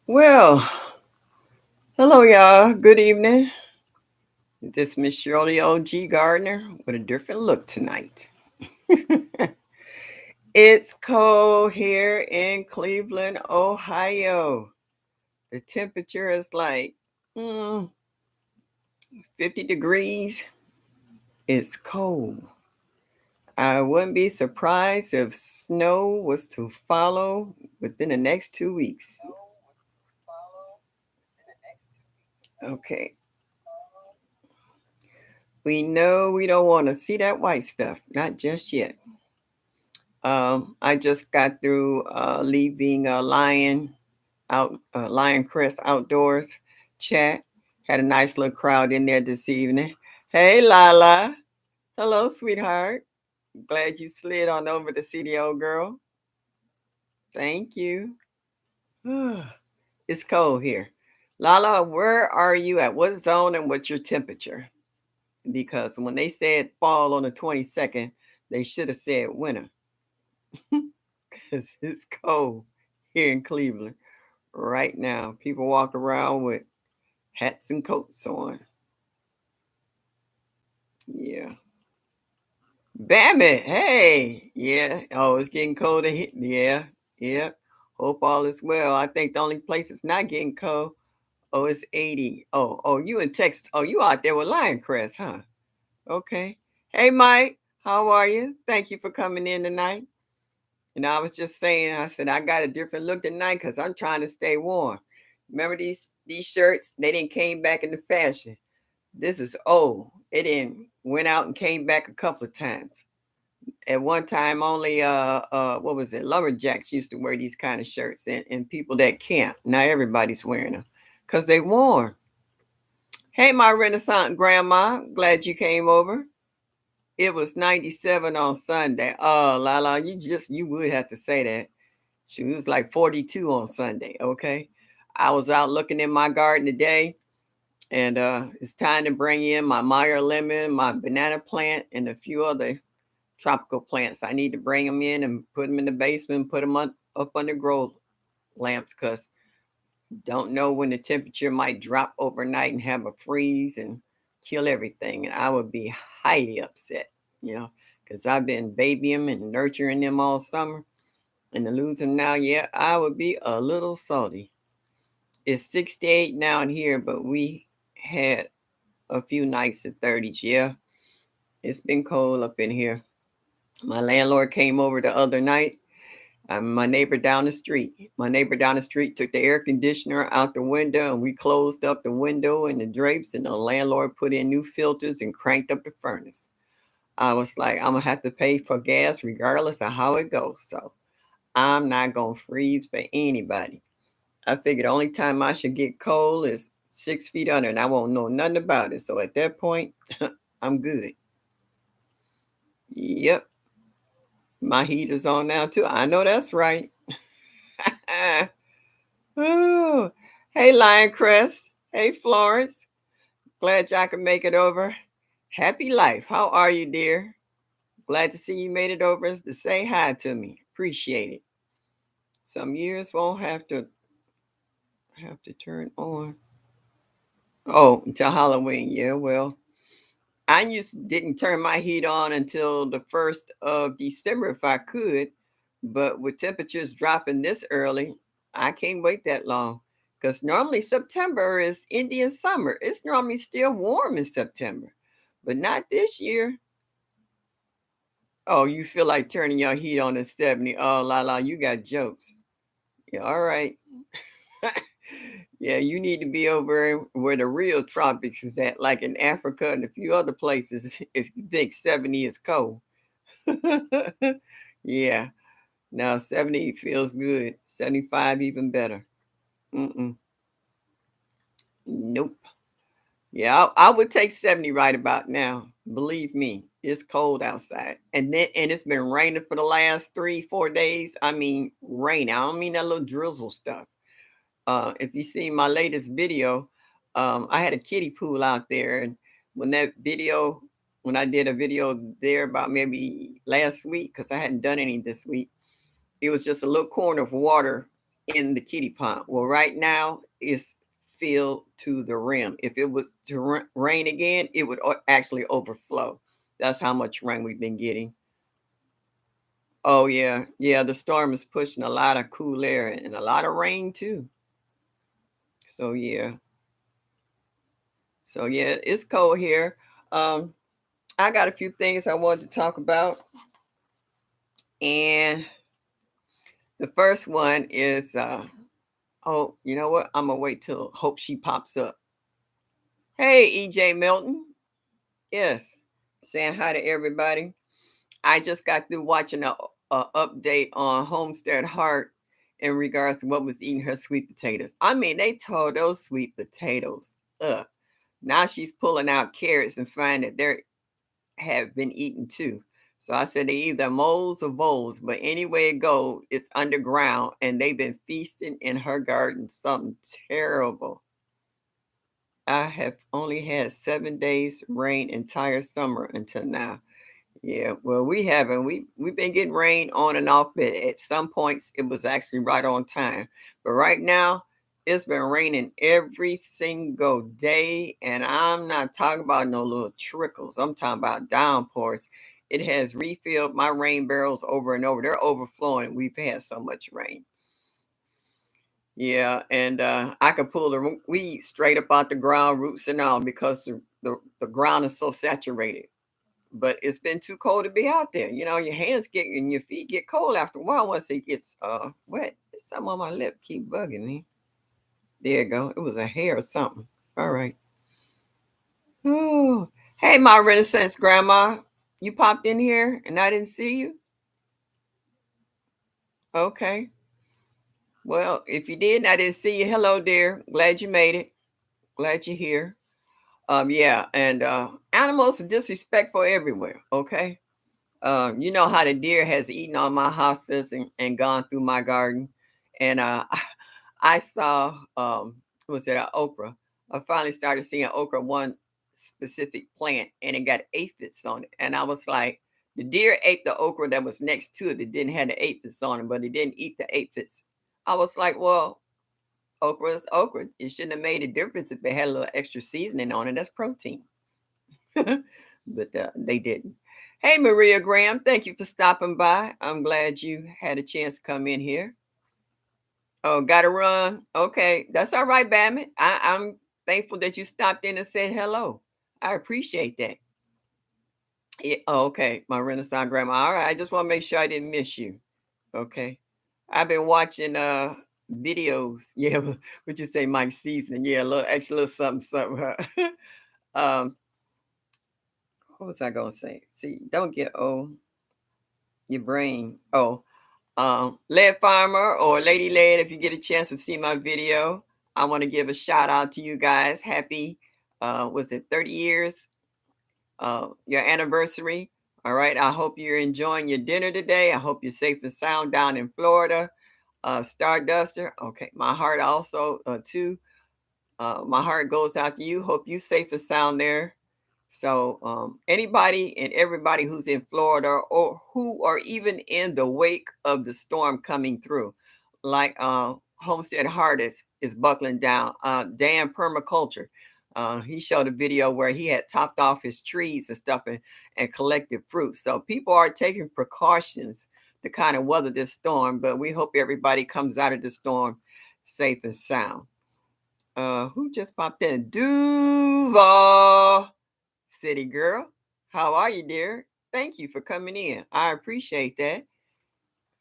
Well, hello, y'all. Good evening. This Miss Shirley O.G. Gardner with a different look tonight. It's cold here in Cleveland, Ohio. The temperature is like mm, 50 degrees. It's cold. I wouldn't be surprised if snow was to follow within the next 2 weeks. Okay. We know we don't want to see that white stuff, not just yet. I just got through leaving Lion Crest Outdoors chat. Had a nice little crowd in there this evening. Hey, Lala. Hello, sweetheart. Glad you slid on over to see the old girl. Thank you. It's cold here. Lala, where are you at? What zone and what's your temperature? Because when they said fall on the 22nd, they should have said winter. Because it's cold here in Cleveland right now. People walk around with hats and coats on. Yeah. Babbitt, hey. Yeah. Oh, it's getting colder here. Yeah. Yeah. Hope all is well. I think the only place it's not getting cold. Oh, it's 80. Oh, you in Texas. Oh, you out there with Lioncrest, huh? Okay. Hey, Mike. How are you? Thank you for coming in tonight. And I was just saying, I said I got a different look tonight because I'm trying to stay warm. Remember these shirts? They didn't came back into fashion. This is old. It didn't went out and came back a couple of times. At one time, only what was it? Lumberjacks used to wear these kind of shirts, and people that can't. Now everybody's wearing them because they warm. Hey, my Renaissance grandma, glad you came over. It was 97 on Sunday. Oh, Lala, you would have to say that. She was like 42 on Sunday. Okay, I was out looking in my garden today, and it's time to bring in my Meyer lemon, my banana plant, and a few other tropical plants. I need to bring them in and put them in the basement, put them up under grow lamps because don't know when the temperature might drop overnight and have a freeze and kill everything. And I would be highly upset, you know, because I've been babying and nurturing them all summer. And to lose them now, yeah, I would be a little salty. It's 68 now in here, but we had a few nights of 30s. Yeah, it's been cold up in here. My landlord came over the other night. My neighbor down the street. My neighbor down the street took the air conditioner out the window, and we closed up the window and the drapes. And the landlord put in new filters and cranked up the furnace. I was like, I'm gonna have to pay for gas regardless of how it goes. So I'm not gonna freeze for anybody. I figured the only time I should get cold is 6 feet under, and I won't know nothing about it. So at that point, I'm good. Yep, my heat is on now too. I know that's right. Ooh. Hey, Lioncrest. Hey, Florence. Glad y'all could make it over. Happy life. How are you, dear? Glad to see you made it over to say hi to me. Appreciate it. Some years won't have to turn on. Oh, until Halloween. Yeah, well, I used didn't turn my heat on until the 1st of December if I could, but with temperatures dropping this early, I can't wait that long. Because normally September is Indian summer. It's normally still warm in September, but not this year. Oh, you feel like turning your heat on at 70. Oh, la, you got jokes. Yeah, all right. Yeah, you need to be over where the real tropics is at, like in Africa and a few other places, if you think 70 is cold. Yeah, now 70 feels good. 75 even better. Mm-mm. Nope. Yeah, I would take 70 right about now. Believe me, it's cold outside. And it's been raining for the last 3, 4 days. I mean rain. I don't mean that little drizzle stuff. If you see my latest video, I had a kiddie pool out there, and when that video, when I did a video there about maybe last week, because I hadn't done any this week, it was just a little corner of water in the kiddie pond. Well, right now it's filled to the rim. If it was to rain again, it would actually overflow. That's how much rain we've been getting. Oh yeah, yeah. The storm is pushing a lot of cool air and a lot of rain too. So yeah, so yeah, it's cold here. Um, I got a few things I wanted to talk about, and the first one is oh, you know what? I'm gonna wait till hope she pops up. Hey, EJ Milton. Yes, saying hi to everybody. I just got through watching a update on Homestead Heart in regards to what was eating her sweet potatoes. I mean, they tore those sweet potatoes up. Now she's pulling out carrots and finding that they have been eaten too. So I said they either moles or voles, but anyway it goes, it's underground and they've been feasting in her garden. Something terrible. I have only had 7 days rain entire summer until now. Yeah, well, we haven't. We've been getting rain on and off, but at some points it was actually right on time. But right now, it's been raining every single day, and I'm not talking about no little trickles. I'm talking about downpours. It has refilled my rain barrels over and over. They're overflowing. We've had so much rain. Yeah, and I could pull the weeds straight up out the ground, roots and all, because the ground is so saturated, but it's been too cold to be out there. You know, your hands get and your feet get cold after a while once it gets wet. There's something on my lip keep bugging me. There you go. It was a hair or something. All right. Oh, hey, my Renaissance grandma. You popped in here and I didn't see you. Okay. Well, if you did and I didn't see you, hello, dear. Glad you made it. Glad you're here. Yeah, and animals are disrespectful everywhere. Okay. You know how the deer has eaten all my hostas and gone through my garden. And I saw, was it an okra? I finally started seeing okra, one specific plant, and it got aphids on it. And I was like, the deer ate the okra that was next to it that didn't have the aphids on it, but it didn't eat the aphids. I was like, well, okra is okra. It shouldn't have made a difference if it had a little extra seasoning on it. That's protein. But they didn't. Hey, Maria Graham, thank you for stopping by. I'm glad you had a chance to come in here. Oh, gotta run. Okay, that's all right, Babbitt. I'm thankful that you stopped in and said hello. I appreciate that. Yeah, oh, okay, my Renaissance grandma. All right, I just want to make sure I didn't miss you. Okay, I've been watching videos. Yeah, what you say, Mike Season? Yeah, a little extra, little something, something. Huh? um, what was I gonna say? See, don't get old. Your brain. Oh, Lead Farmer or Lady Lead, if you get a chance to see my video, I want to give a shout out to you guys. Happy, was it 30 years? Your anniversary. All right. I hope you're enjoying your dinner today. I hope you're safe and sound down in Florida. Starduster. Okay. My heart also, too. My heart goes out to you. Hope you safe and sound there. So anybody and everybody who's in Florida or who are even in the wake of the storm coming through, like Homestead Heart is buckling down. Dan Permaculture, he showed a video where he had topped off his trees and stuff and collected fruit. So people are taking precautions to kind of weather this storm, but we hope everybody comes out of the storm safe and sound. Who just popped in? Duval. City girl. How are you, dear? Thank you for coming in. I appreciate that.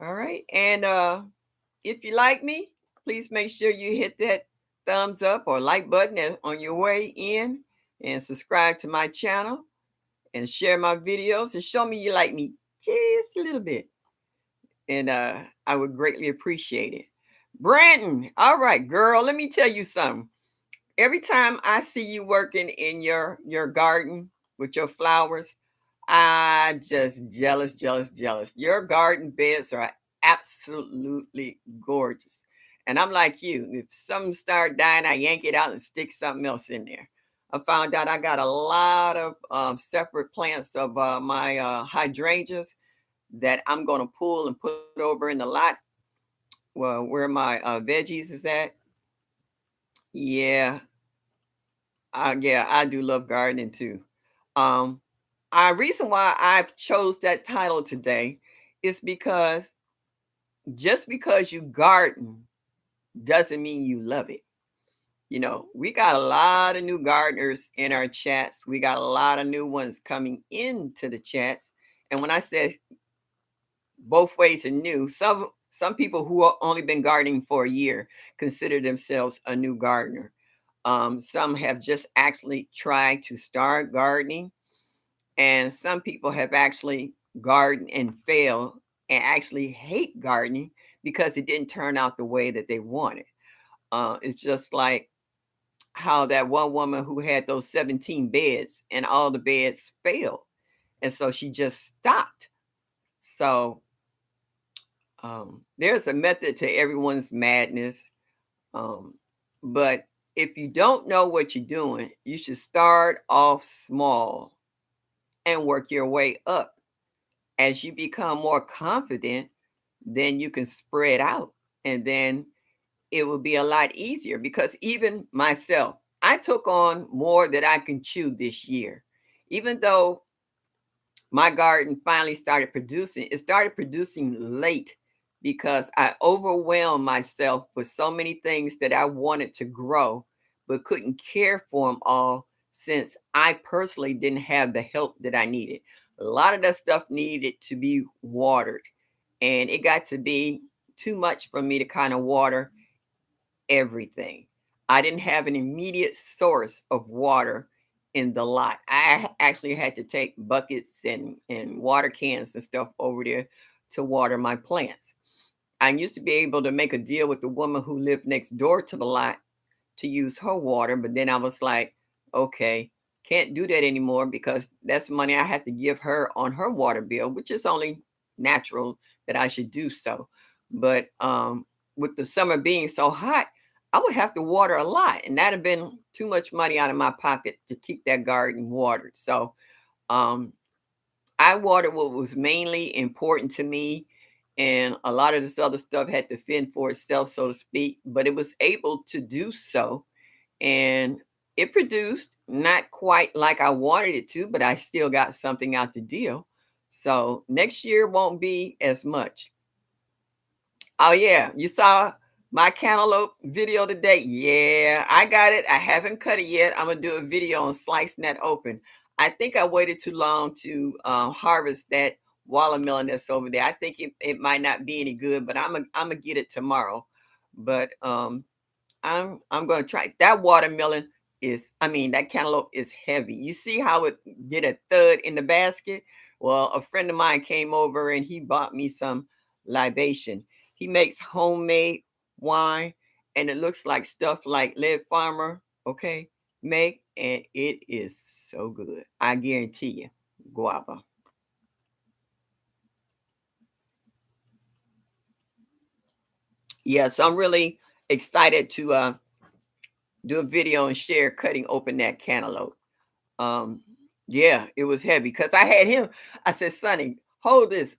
All right. And if you like me, please make sure you hit that thumbs up or like button on your way in and subscribe to my channel and share my videos and show me you like me just a little bit. And I would greatly appreciate it. Brandon, all right, girl, let me tell you something. Every time I see you working in your garden with your flowers, I just jealous, jealous, jealous. Your garden beds are absolutely gorgeous. And I'm like you. If something start dying, I yank it out and stick something else in there. I found out I got a lot of separate plants of my hydrangeas that I'm going to pull and put over in the lot Well, where my veggies is at. Yeah, yeah, I do love gardening too. Um, I reason why I chose that title today is because just because you garden doesn't mean you love it. You know, we got a lot of new gardeners in our chats. We got a lot of new ones coming into the chats. And when I say both ways are new, some people who have only been gardening for a year consider themselves a new gardener. Some have just actually tried to start gardening, and some people have actually gardened and failed and actually hate gardening because it didn't turn out the way that they wanted. It's just like how that one woman who had those 17 beds and all the beds failed. And so she just stopped. So there's a method to everyone's madness. Um, but if you don't know what you're doing, you should start off small and work your way up. As you become more confident, then you can spread out. And then it will be a lot easier because even myself, I took on more that I can chew this year. Even though my garden finally started producing, it started producing late because I overwhelmed myself with so many things that I wanted to grow, but couldn't care for them all since I personally didn't have the help that I needed. A lot of that stuff needed to be watered, and it got to be too much for me to kind of water everything. I didn't have an immediate source of water in the lot. I actually had to take buckets and water cans and stuff over there to water my plants. I used to be able to make a deal with the woman who lived next door to the lot to use her water, but then I was like, okay, can't do that anymore because that's money I had to give her on her water bill, which is only natural that I should do so. But with the summer being so hot, I would have to water a lot, and that'd have been too much money out of my pocket to keep that garden watered. So um, I watered what was mainly important to me, and a lot of this other stuff had to fend for itself, so to speak. But it was able to do so, and it produced not quite like I wanted it to, but I still got something out the deal. So next year won't be as much. Oh yeah, you saw my cantaloupe video today. Yeah, I got it. I haven't cut it yet. I'm gonna do a video on slicing that open. I think I waited too long to harvest that watermelon that's over there. I think it might not be any good, but I'm gonna get it tomorrow. But I'm gonna try that watermelon is I mean that cantaloupe is heavy. You see how it did a thud in the basket? Well, a friend of mine came over and he bought me some libation. He makes homemade wine and it looks like stuff like Lead Farmer, okay, make and it is so good. I guarantee you. Guava. Yeah, so I'm really excited to do a video and share cutting open that cantaloupe. Um, yeah, it was heavy because I had him. I said, Sonny, hold this.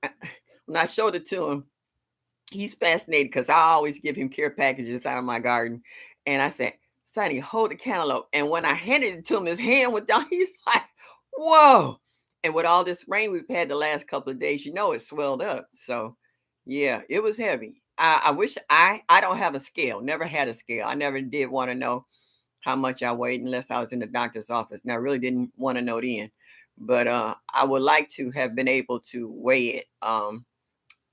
When I showed it to him, he's fascinated because I always give him care packages out of my garden. And I said, Sonny, hold the cantaloupe. And when I handed it to him, his hand went down. He's like, whoa. And with all this rain we've had the last couple of days, you know, it swelled up. So yeah, it was heavy. I wish I don't have a scale, never had a scale. I never did want to know how much I weighed unless I was in the doctor's office. And I really didn't want to know then. But I would like to have been able to weigh it.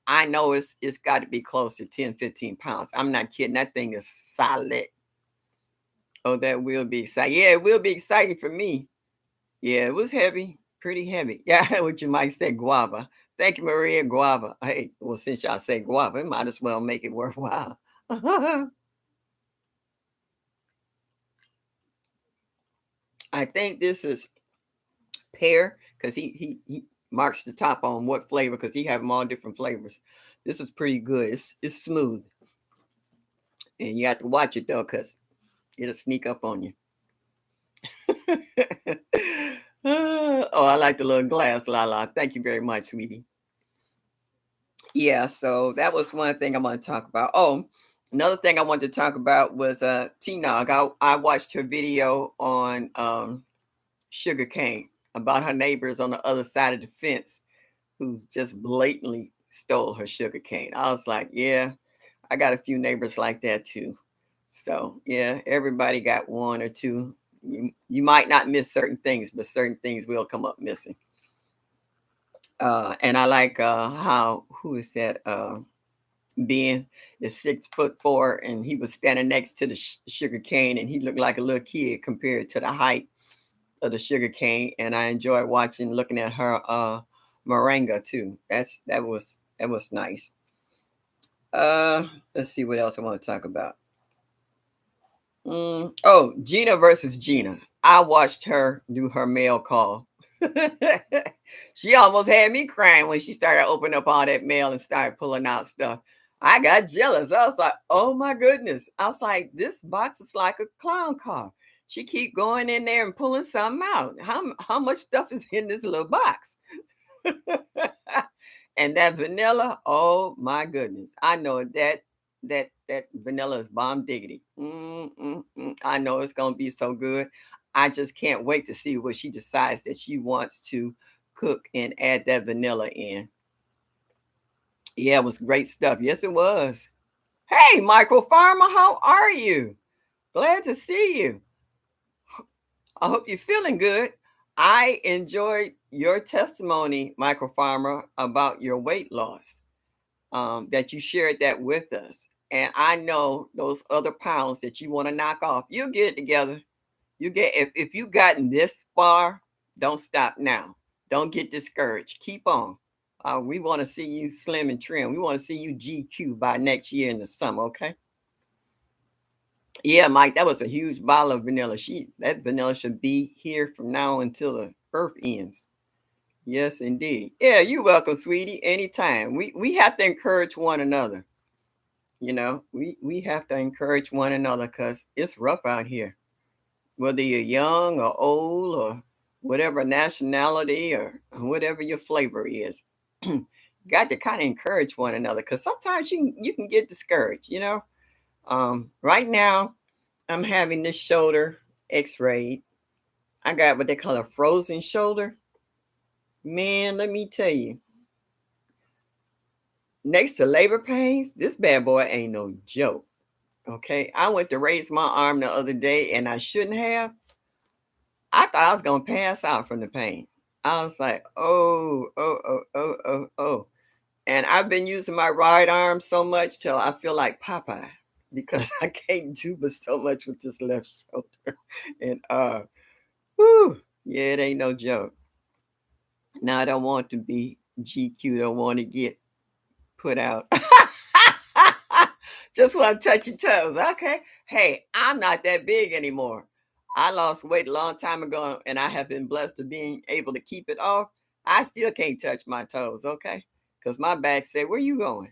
I know it's got to be close to 10, 15 pounds. I'm not kidding. That thing is solid. Oh, that will be exciting. Yeah, it will be exciting for me. Yeah, it was heavy, pretty heavy. Yeah, what you might say, guava. Thank you, Maria. Guava. Hey, well, since y'all say guava, it might as well make it worthwhile. I think this is pear because he marks the top on what flavor because he have them all different flavors. This is pretty good. It's smooth, and you have to watch it though because it'll sneak up on you. Oh, I like the little glass, la la. Thank you very much, sweetie. Yeah, so that was one thing I want to talk about. Oh, another thing I wanted to talk about was T-Nog. I watched her video on sugarcane about her neighbors on the other side of the fence who's just blatantly stole her sugarcane. I was like, yeah, I got a few neighbors like that too. So yeah, everybody got one or two. You might not miss certain things, but certain things will come up missing. And I like how who is that? Ben is 6'4", and he was standing next to the sugar cane, and he looked like a little kid compared to the height of the sugar cane. And I enjoyed watching, looking at her moringa too. That was nice. Let's see what else I want to talk about. Oh, Gina versus Gina. I watched her do her mail call. She almost had me crying when she started opening up all that mail and started pulling out stuff. I got jealous. I was like, "Oh my goodness!" I was like, "This box is like a clown car." She keep going in there and pulling something out. How much stuff is in this little box? And that vanilla, oh my goodness. I know that vanilla is bomb diggity. I know it's gonna be so good. I just can't wait to see what she decides that she wants to cook and add that vanilla in. Yeah, it was great stuff. Yes, it was. Hey, Michael Farmer, how are you? Glad to see you. I hope you're feeling good. I enjoyed your testimony, Michael Farmer, about your weight loss. That you shared that with us. And I know those other pounds that you want to knock off, you'll get it together. You get if you've gotten this far, don't stop now. Don't get discouraged. Keep on. We want to see you slim and trim. We want to see you GQ by next year in the summer, okay? Yeah, Mike, that was a huge bottle of vanilla. That vanilla should be here from now until the earth ends. Yes, indeed. Yeah, you're welcome, sweetie. Anytime. We have to encourage one another. We have to encourage one another because it's rough out here. Whether you're young or old or whatever nationality or whatever your flavor is, got to kind of encourage one another because sometimes you can get discouraged. Right now I'm having this shoulder X-rayed. I got what they call a frozen shoulder. Man, let me tell you, next to labor pains, this bad boy ain't no joke. Okay, I went to raise my arm the other day and I shouldn't have. I thought I was gonna pass out from the pain. I was like, oh, oh, oh, oh, oh, oh. And I've been using my right arm so much till I feel like Popeye because I can't do but so much with this left shoulder. And whew, yeah, it ain't no joke. Now I don't want to be GQ, don't want to get put out. Just want to touch your toes. Okay. Hey, I'm not that big anymore. I lost weight a long time ago and I have been blessed to being able to keep it off. I still can't touch my toes. Okay. Because my back said, where you going?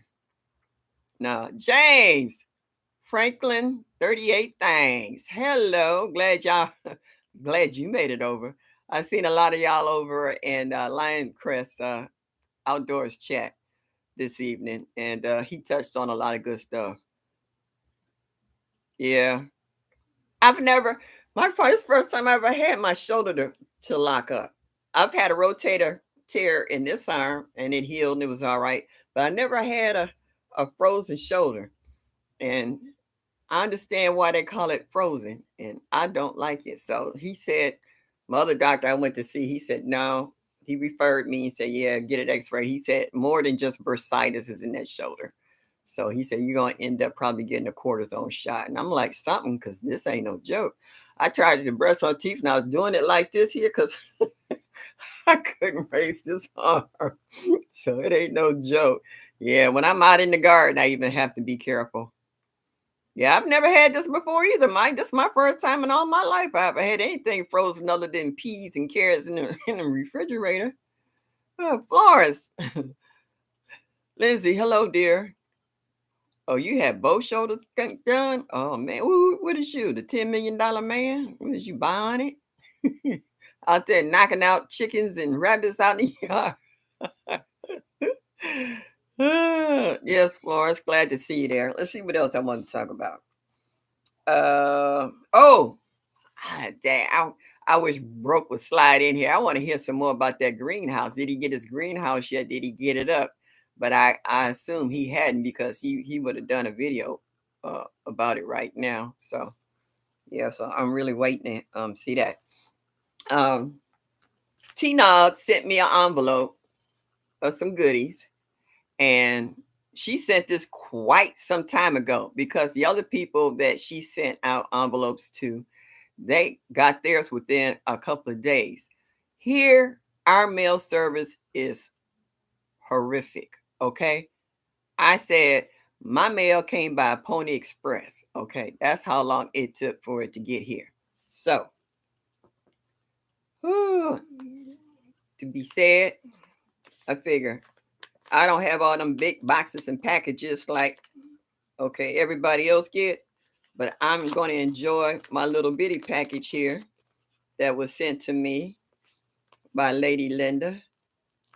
No, James Franklin, 38 things. Hello. Glad you made it over. I seen a lot of y'all over in Lion Crest Outdoors chat this evening, and he touched on a lot of good stuff. Yeah, I've never. First time I ever had my shoulder to lock up. I've had a rotator tear in this arm, and it healed, and it was all right. But I never had a frozen shoulder, and I understand why they call it frozen, and I don't like it. So he said, my other doctor I went to see, he said no. He referred me and said, yeah, get it X-rayed. He said more than just bursitis is in that shoulder. So he said, you're going to end up probably getting a cortisone shot. And I'm like, something, because this ain't no joke. I tried to brush my teeth and I was doing it like this here because I couldn't raise this arm. So it ain't no joke. Yeah, when I'm out in the garden, I even have to be careful. Yeah, I've never had this before either, Mike. This is my first time in all my life I ever had anything frozen other than peas and carrots in the refrigerator. Oh, Florence. Lindsay, hello, dear. Oh, you had both shoulders done? Oh man, what is you, the $10 million man? What is you buying it? Out there knocking out chickens and rabbits out in the yard. Yes, Florence, glad to see you there. Let's see what else I want to talk about. Oh, dang, I wish Broke would slide in here. I want to hear some more about that greenhouse. Did he get his greenhouse yet? Did he get it up? But I assume he hadn't because he would have done a video about it right now. So yeah, so I'm really waiting to see that. Um, T Nog sent me an envelope of some goodies, and she sent this quite some time ago because the other people that she sent out envelopes to, they got theirs within a couple of days. Here, our mail service is horrific. Okay. I said my mail came by Pony Express. Okay. That's how long it took for it to get here. So, whew, to be said, I figure I don't have all them big boxes and packages like, okay, everybody else get, but I'm going to enjoy my little bitty package here that was sent to me by Lady Linda.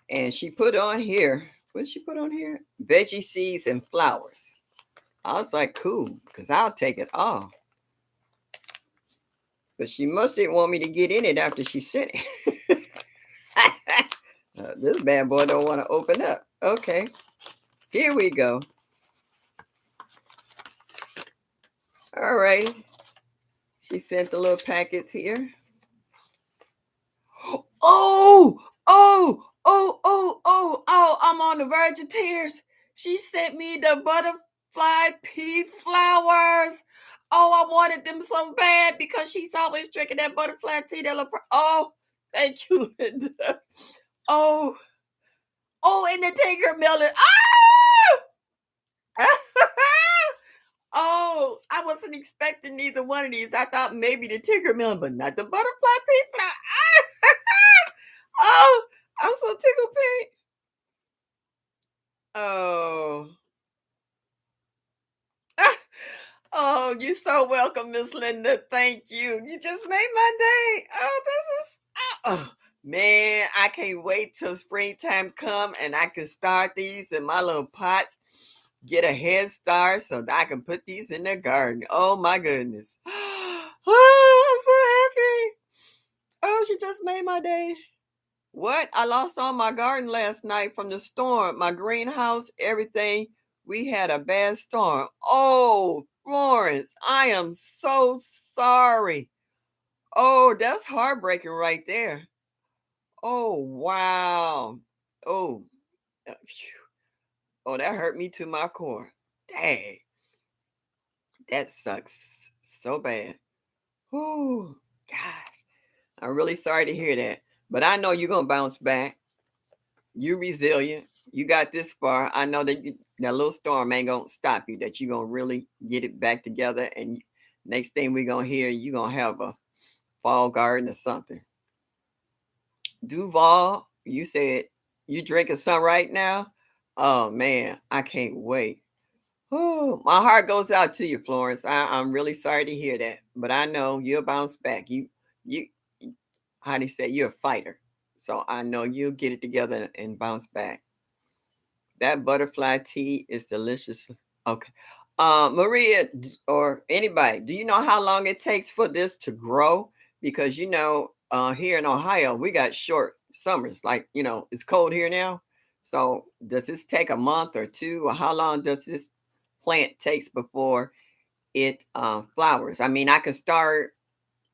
And she put on here, what did she put on here? Veggie seeds and flowers. I was like, cool, because I'll take it all. But she must didn't want me to get in it after she sent it. This bad boy don't want to open up. Okay, here we go. All right. She sent the little packets here. Oh, oh, I'm on the verge of tears. She sent me the butterfly pea flowers. Oh, I wanted them so bad because she's always drinking that butterfly tea. Oh, thank you, Linda. Oh, and the tiger melon. Ah! Oh, I wasn't expecting neither one of these. I thought maybe the tiger melon, but not the butterfly pea flower. Oh, I'm so tickled pink. Oh. Oh, you're so welcome, Miss Linda. Thank you. You just made my day. Oh, this is oh, man, I can't wait till springtime come and I can start these in my little pots, get a head start so that I can put these in the garden. Oh my goodness. Oh, I'm so happy. Oh, she just made my day. What? I lost all my garden last night from the storm. My greenhouse, everything. We had a bad storm. Oh, Florence, I am so sorry. Oh, that's heartbreaking right there. Oh, wow. Oh, phew. Oh, that hurt me to my core. Dang, that sucks so bad. Oh, gosh. I'm really sorry to hear that. But I know you're going to bounce back. You resilient. You got this far. I know that that little storm ain't gonna stop you. That you gonna really get it back together. And next thing we gonna hear, you gonna have a fall garden or something. Duval, you said you drinking some right now. Oh man, I can't wait. Oh, my heart goes out to you, Florence. I'm really sorry to hear that, but I know you'll bounce back. You, how do you say, you're a fighter, so I know you'll get it together and bounce back. That butterfly tea is delicious. Okay. Maria or anybody, do you know how long it takes for this to grow? Because here in Ohio, we got short summers. Like, it's cold here now. So does this take a month or two? Or how long does this plant takes before it flowers? I mean, I can start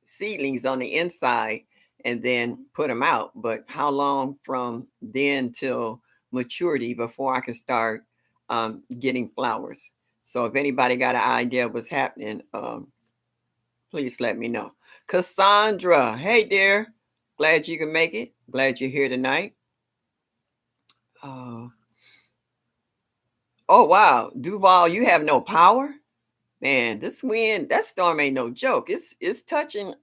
seedlings on the inside and then put them out. But how long from then till maturity before I can start getting flowers? So if anybody got an idea of what's happening, please let me know. Cassandra, hey dear, glad you can make it. Glad you're here tonight. Uh, oh wow, Duval, you have no power, man. This wind, that storm ain't no joke. It's touching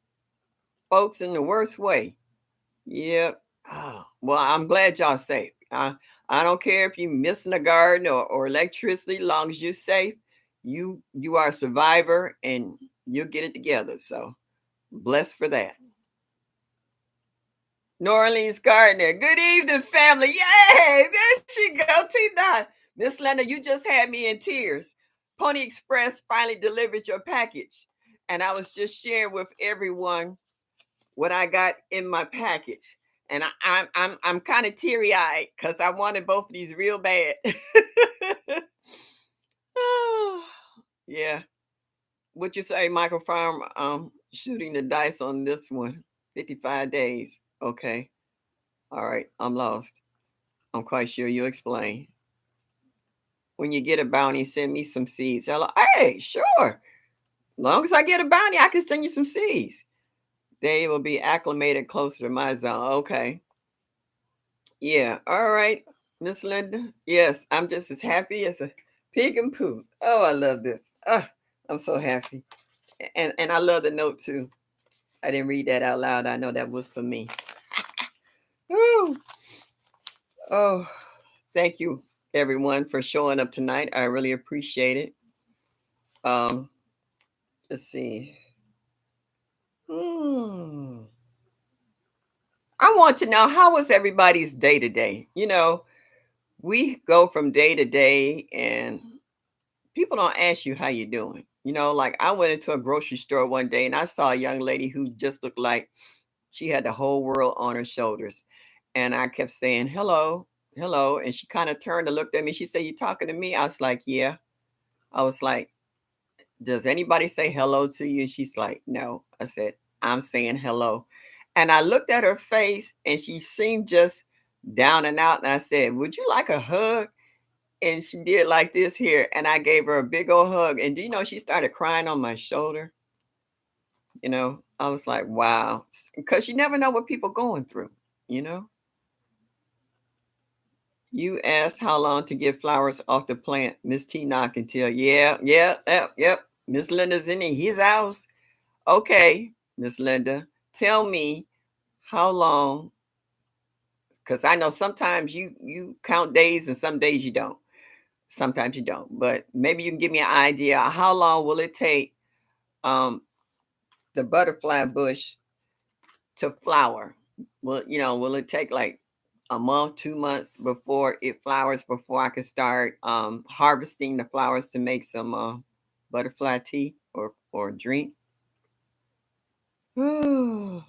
folks in the worst way. Yep. Oh, well, I'm glad y'all safe. I don't care if you missing a garden or electricity, long as you're safe, you are a survivor and you'll get it together. So blessed for that. New Orleans Gardner. Good evening, family. Yay! There she go, T9. Miss Linda, you just had me in tears. Pony Express finally delivered your package. And I was just sharing with everyone what I got in my package. And I'm kind of teary eyed because I wanted both of these real bad. Oh, yeah. What you say, Michael Farm? Shooting the dice on this one. 55 days. Okay. All right. I'm lost. I'm quite sure you'll explain. When you get a bounty, send me some seeds. Hello. Hey, sure. Long as I get a bounty, I can send you some seeds. They will be acclimated closer to my zone. Okay. Yeah. All right, Miss Linda. Yes, I'm just as happy as a pig and poo. Oh, I love this. I'm so happy. And I love the note too. I didn't read that out loud. I know that was for me. Woo. Oh, thank you everyone for showing up tonight. I really appreciate it. Um, let's see. Hmm. I want to know, how was everybody's day today? We go from day to day and people don't ask you how you doing. Like I went into a grocery store one day and I saw a young lady who just looked like she had the whole world on her shoulders. And I kept saying, hello, hello. And she kind of turned and looked at me. She said, you talking to me? I was like, yeah. I was like, does anybody say hello to you? And she's like, no. I said, I'm saying hello. And I looked at her face and she seemed just down and out. And I said, would you like a hug? And she did like this here. And I gave her a big old hug. And do you know, she started crying on my shoulder. I was like, wow. Because you never know what people going through, you know? You asked how long to get flowers off the plant. Miss T knock and tell. Yeah, yeah, yep, yep. Miss Linda's in his house. Okay, Miss Linda, tell me how long, because I know sometimes you count days and some days you don't. Sometimes you don't. But maybe you can give me an idea. How long will it take um the butterfly bush to flower? Will it take like a month, 2 months before it flowers before I can start harvesting the flowers to make some butterfly tea or drink? All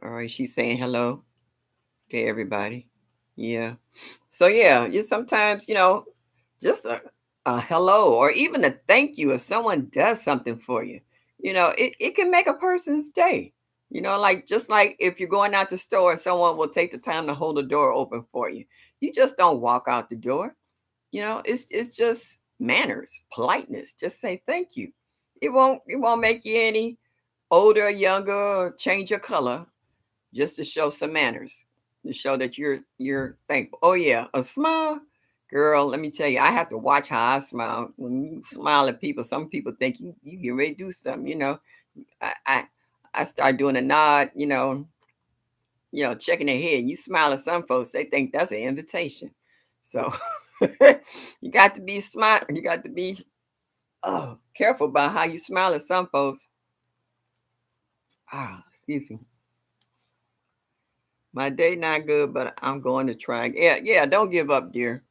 right, she's saying hello to everybody. Yeah. So yeah, you sometimes, just a hello or even a thank you if someone does something for you. It can make a person's day. Like just like if you're going out the store, someone will take the time to hold the door open for you. You just don't walk out the door. It's just manners, politeness. Just say thank you. It won't make you any older, younger, or change your color, just to show some manners, to show that you're thankful. Oh yeah, a smile, girl. Let me tell you, I have to watch how I smile. When you smile at people, some people think you get ready to do something. I I, I start doing a nod. Checking their head. You smile at some folks, they think that's an invitation. So you got to be smart. You got to be careful about how you smile at some folks. Excuse me. My day not good, but I'm going to try. Yeah, yeah. Don't give up, dear.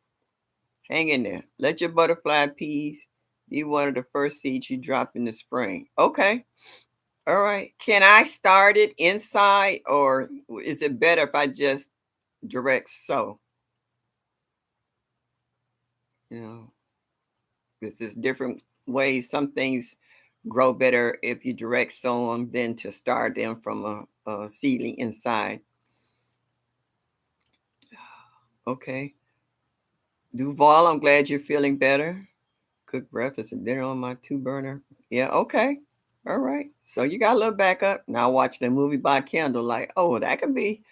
Hang in there. Let your butterfly peas be one of the first seeds you drop in the spring. Okay. All right. Can I start it inside, or is it better if I just direct sow? You know, this is different ways. Some things grow better if you direct sow them than to start them from a seedling inside. Okay. Duval, I'm glad you're feeling better. Cook breakfast and dinner on my two burner. Yeah, okay. All right. So you got a little backup. Now watching a movie by candlelight. Oh, that could be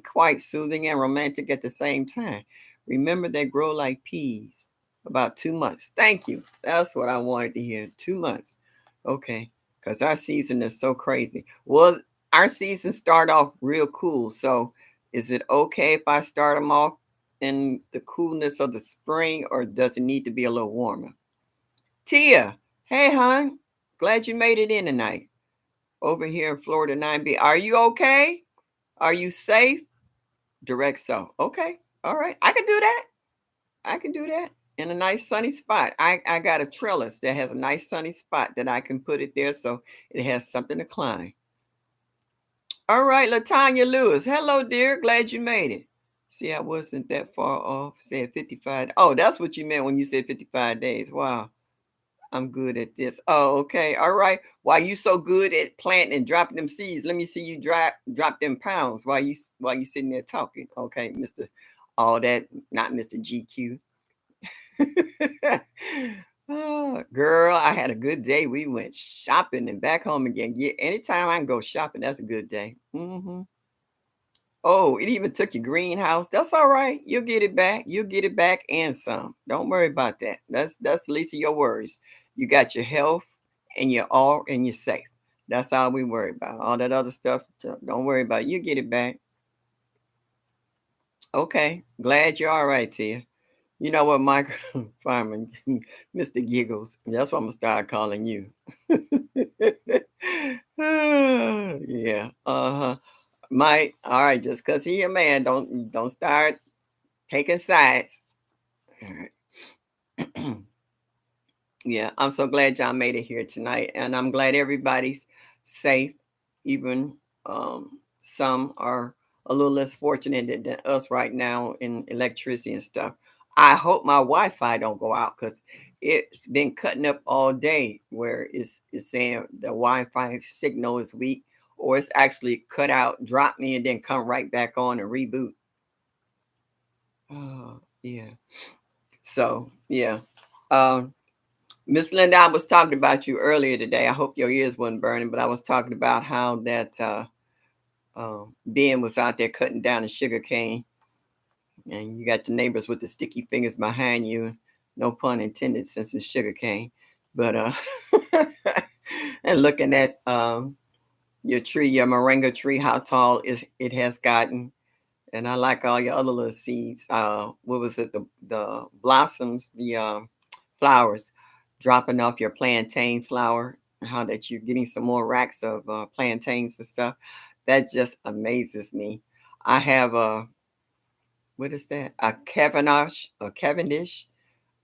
quite soothing and romantic at the same time. Remember they grow like peas. About 2 months. Thank you. That's what I wanted to hear. 2 months. Okay. Because our season is so crazy. Well, our season start off real cool. So is it okay if I start them off in the coolness of the spring, or does it need to be a little warmer? Tia, hey, hon. Glad you made it in tonight. Over here in Florida 9B. Are you okay? Are you safe? Direct so. Okay. All right. I can do that. I can do that in a nice sunny spot. I got a trellis that has a nice sunny spot that I can put it there so it has something to climb. All right, Latanya Lewis. Hello, dear. Glad you made it. See, I wasn't that far off. Said 55. Oh, that's what you meant when you said 55 days. Wow. I'm good at this. Oh, okay. All right. Why you so good at planting and dropping them seeds? Let me see you drop them pounds while you sitting there talking. Okay, Mr. All that, not Mr. GQ. Oh, girl, I had a good day. We went shopping and back home again. Yeah, anytime I can go shopping, that's a good day. Oh, it even took your greenhouse. That's all right. You'll get it back. You'll get it back and some. Don't worry about that. That's the least of your worries. You got your health and you're safe. That's all we worry about. All that other stuff, don't worry about it. You get it back. Okay. Glad you're all right, Tia. You know what, Michael Farman, Mr. Giggles. That's what I'm gonna start calling you. Yeah. Uh-huh. Mike, all right, just because he a man, don't start taking sides. All right. Yeah, I'm so glad y'all made it here tonight, and I'm glad everybody's safe. Even some are a little less fortunate than us right now in electricity and stuff. I hope my Wi-Fi don't go out because it's been cutting up all day. Where it's saying the Wi-Fi signal is weak, or it's actually cut out, drop me, and then come right back on and reboot. Oh yeah. So yeah. Um, Miss Linda, I was talking about you earlier today. I hope your ears wasn't burning, but I was talking about how that Ben was out there cutting down the sugar cane, and you got the neighbors with the sticky fingers behind you. No pun intended, since it's sugar cane. But and looking at your tree, your moringa tree, how tall is it has gotten. And I like all your other little seeds. What was it? The blossoms, the flowers dropping off your plantain flower. How that you're getting some more racks of plantains and stuff. That just amazes me. I have a what is that? A Cavendish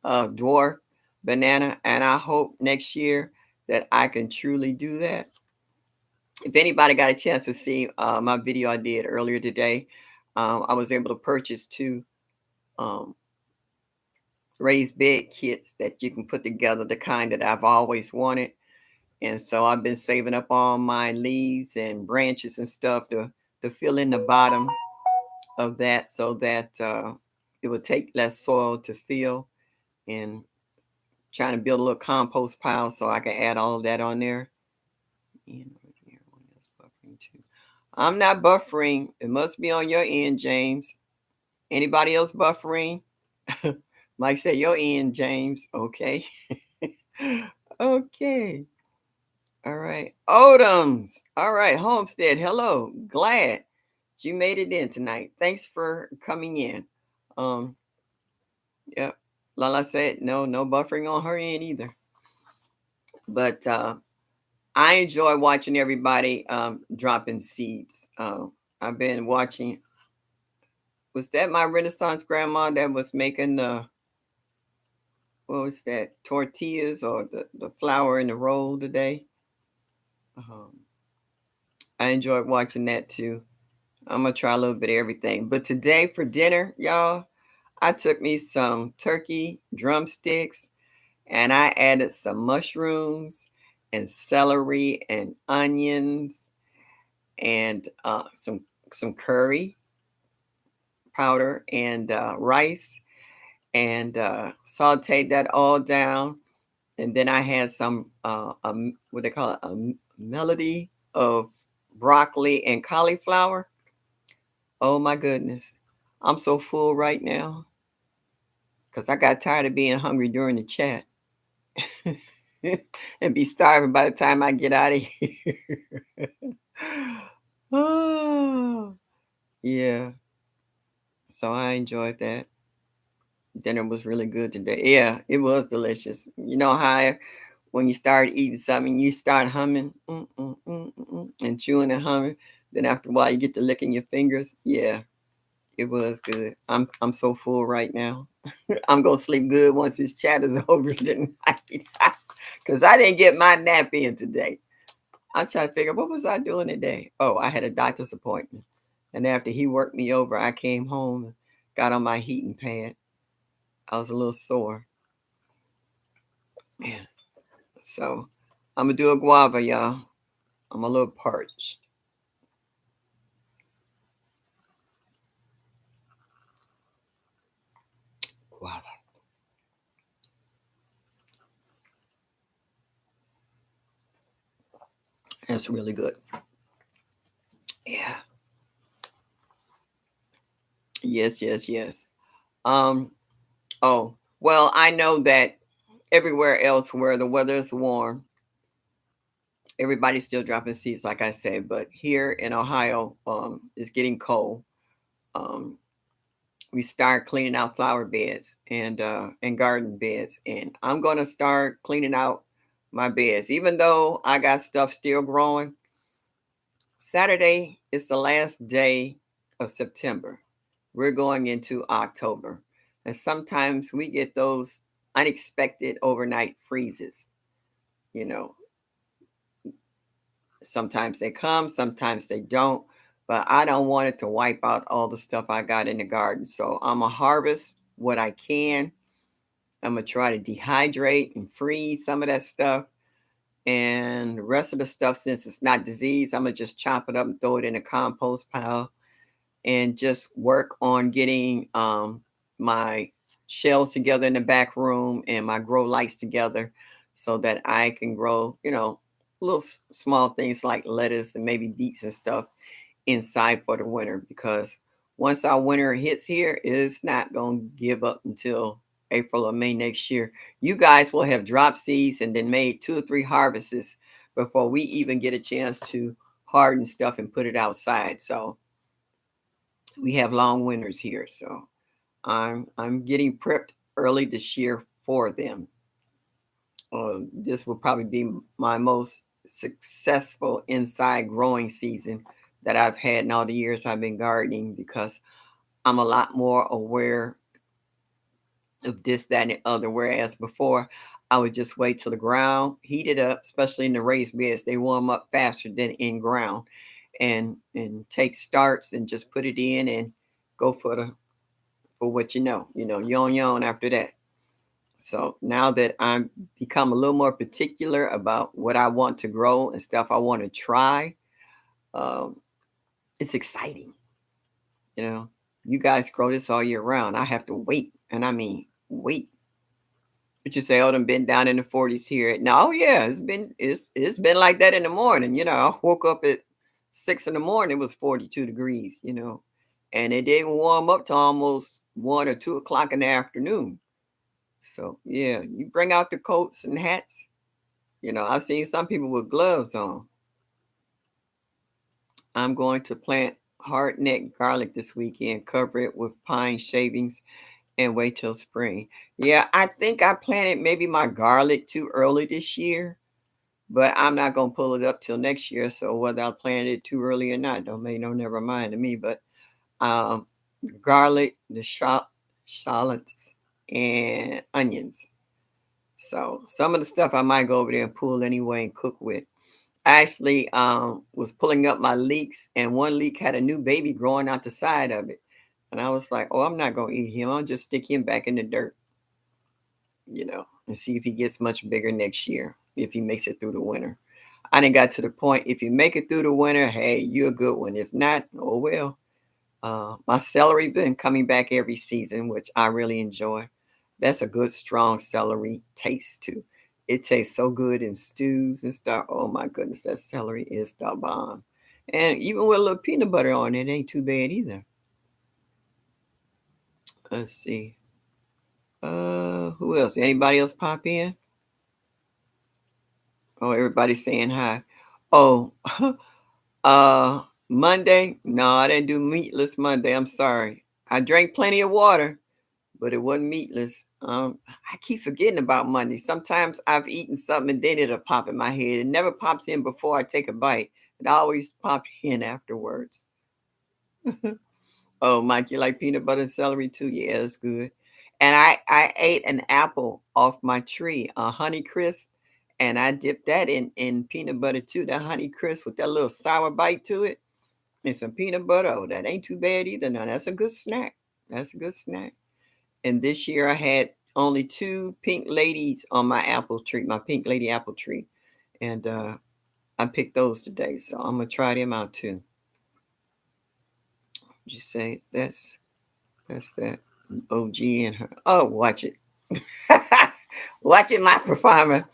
dwarf banana, and I hope next year that I can truly do that. If anybody got a chance to see my video I did earlier today, I was able to purchase two um, raised bed kits that you can put together, the kind that I've always wanted. And so I've been saving up all my leaves and branches and stuff to fill in the bottom of that so that it would take less soil to fill, and trying to build a little compost pile so I can add all of that on there. And buffering too. I'm not buffering. It must be on your end, James. Anybody else buffering? Mike said your end, James. Okay. Okay. All right. Odoms. All right. Homestead. Hello. Glad you made it in tonight. Thanks for coming in. Um, yep. Lala said no buffering on her end either. But I enjoy watching everybody dropping seeds. I've been watching. Was that my Renaissance grandma that was making the what was that, tortillas or the flour in the roll today? Um, I enjoyed watching that too. I'm gonna try a little bit of everything. But today for dinner, y'all, I took me some turkey drumsticks and I added some mushrooms and celery and onions and some curry powder and rice, and sauteed that all down. And then I had some what they call it, a melody of broccoli and cauliflower. Oh my goodness. I'm so full right now because I got tired of being hungry during the chat and be starving by the time I get out of here. Oh, yeah. So I enjoyed that. Dinner was really good today. Yeah, it was delicious. You know how when you start eating something, you start humming and chewing and humming. Then after a while, you get to licking your fingers. Yeah, It was good. I'm so full right now. I'm gonna sleep good once this chat is over tonight. Cause I didn't get my nap in today. I'm trying to figure what was I doing today. Oh, I had a doctor's appointment. And after he worked me over, I came home and got on my heating pad. I was a little sore. Yeah. So I'm gonna do a guava, y'all. I'm a little parched. Guava. That's really good. Yeah. Yes, yes, yes. Um, oh, well, I know that everywhere else where the weather is warm, everybody's still dropping seeds, like I said, but here in Ohio, it's getting cold. Um, we start cleaning out flower beds and garden beds, and I'm gonna start cleaning out my beds, even though I got stuff still growing. Saturday is the last day of September. We're going into October. And sometimes we get those unexpected overnight freezes. You know, sometimes they come, sometimes they don't. But I don't want it to wipe out all the stuff I got in the garden. So I'm going to harvest what I can. I'm going to try to dehydrate and freeze some of that stuff. And the rest of the stuff, since it's not diseased, I'm going to just chop it up and throw it in a compost pile and just work on getting my shelves together in the back room and my grow lights together so that I can grow, little small things like lettuce and maybe beets and stuff inside for the winter. Because once our winter hits here, it's not going to give up until April or May next year. You guys will have dropped seeds and then made 2 or 3 harvests before we even get a chance to harden stuff and put it outside. So we have long winters here, so I'm getting prepped early this year for them. This will probably be my most successful inside growing season that I've had in all the years I've been gardening because I'm a lot more aware of this, that, and the other. Whereas before, I would just wait till the ground heated up, especially in the raised beds. They warm up faster than in ground, and take starts and just put it in and go for what yon after that. So now that I'm become a little more particular about what I want to grow and stuff I want to try, um, it's exciting. You know, you guys grow this all year round. I have to wait, and I mean wait. But you say, oh, them been down in the 40s here. No, yeah, it's been like that in the morning. I woke up at 6 in the morning. It was 42 degrees. And it didn't warm up to almost 1 or 2 o'clock in the afternoon. So yeah, you bring out the coats and hats. I've seen some people with gloves on. I'm going to plant hardneck garlic this weekend, cover it with pine shavings, and wait till spring. Yeah, I think I planted maybe my garlic too early this year, but I'm not gonna pull it up till next year. So whether I planted it too early or not, don't make no never mind to me. But um, garlic, the shallots, and onions. So some of the stuff I might go over there and pull anyway and cook with. I actually was pulling up my leeks, and one leek had a new baby growing out the side of it. And I was like, oh, I'm not going to eat him. I'll just stick him back in the dirt, and see if he gets much bigger next year, if he makes it through the winter. I didn't got to the point, if you make it through the winter, hey, you're a good one. If not, oh well. My celery been coming back every season, which I really enjoy. That's a good, strong celery taste too. It tastes so good in stews and stuff. Oh my goodness, that celery is the bomb. And even with a little peanut butter on it, ain't too bad either. Let's see. Who else? Anybody else pop in? Oh, everybody's saying hi. Oh, Monday. No, I didn't do meatless Monday. I'm sorry. I drank plenty of water, but it wasn't meatless. I keep forgetting about Monday. Sometimes I've eaten something and then it'll pop in my head. It never pops in before I take a bite. It always pops in afterwards. Oh, Mike, you like peanut butter and celery too? Yeah, it's good. And I ate an apple off my tree, a honey crisp, and I dipped that in peanut butter too. That honey crisp with that little sour bite to it and some peanut butter. Oh, that ain't too bad either. Now that's a good snack. That's a good snack. And this year I had only two pink ladies on my apple tree, my pink lady apple tree, and I picked those today. So I'm gonna try them out too. You say that's that OG and her. Oh, watch it. Watch it, my performer.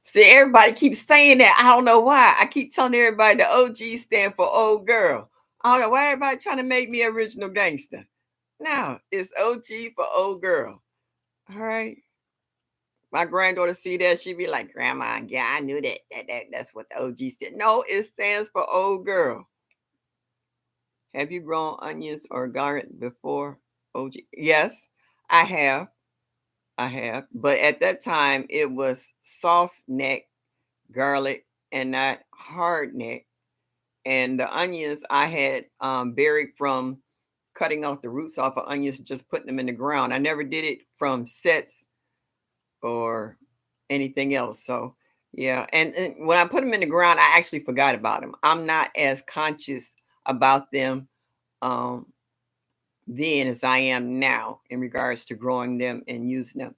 See, everybody keeps saying that. I don't know why. I keep telling everybody the OG stand for old girl. I don't know why everybody trying to make me original gangster. No, it's OG for old girl. All right. My granddaughter see that, she be like, Grandma, yeah, I knew that's what the OG said. No, it stands for old girl. Have you grown onions or garlic before? OG? Yes, I have. I have. But at that time it was soft neck garlic and not hard neck. And the onions I had buried from cutting off the roots off of onions and just putting them in the ground. I never did it from sets or anything else. So yeah, and when I put them in the ground, I actually forgot about them. I'm not as conscious about them um, then as I am now in regards to growing them and using them.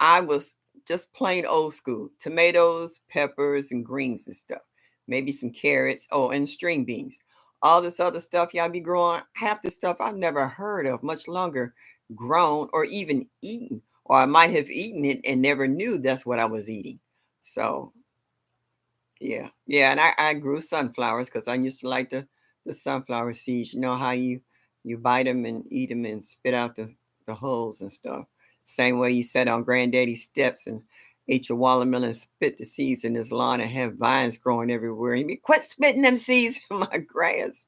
I was just plain old school tomatoes, peppers, and greens and stuff. Maybe some carrots. Oh, and string beans. All this other stuff y'all be growing, half the stuff I've never heard of, much longer grown or even eaten. Or I might have eaten it and never knew that's what I was eating. So yeah, yeah, and I grew sunflowers because I used to like the sunflower seeds. You know how you bite them and eat them and spit out the hulls and stuff. Same way you sat on granddaddy's steps and ate your watermelon and spit the seeds in his lawn and have vines growing everywhere. He be quit spitting them seeds in my grass.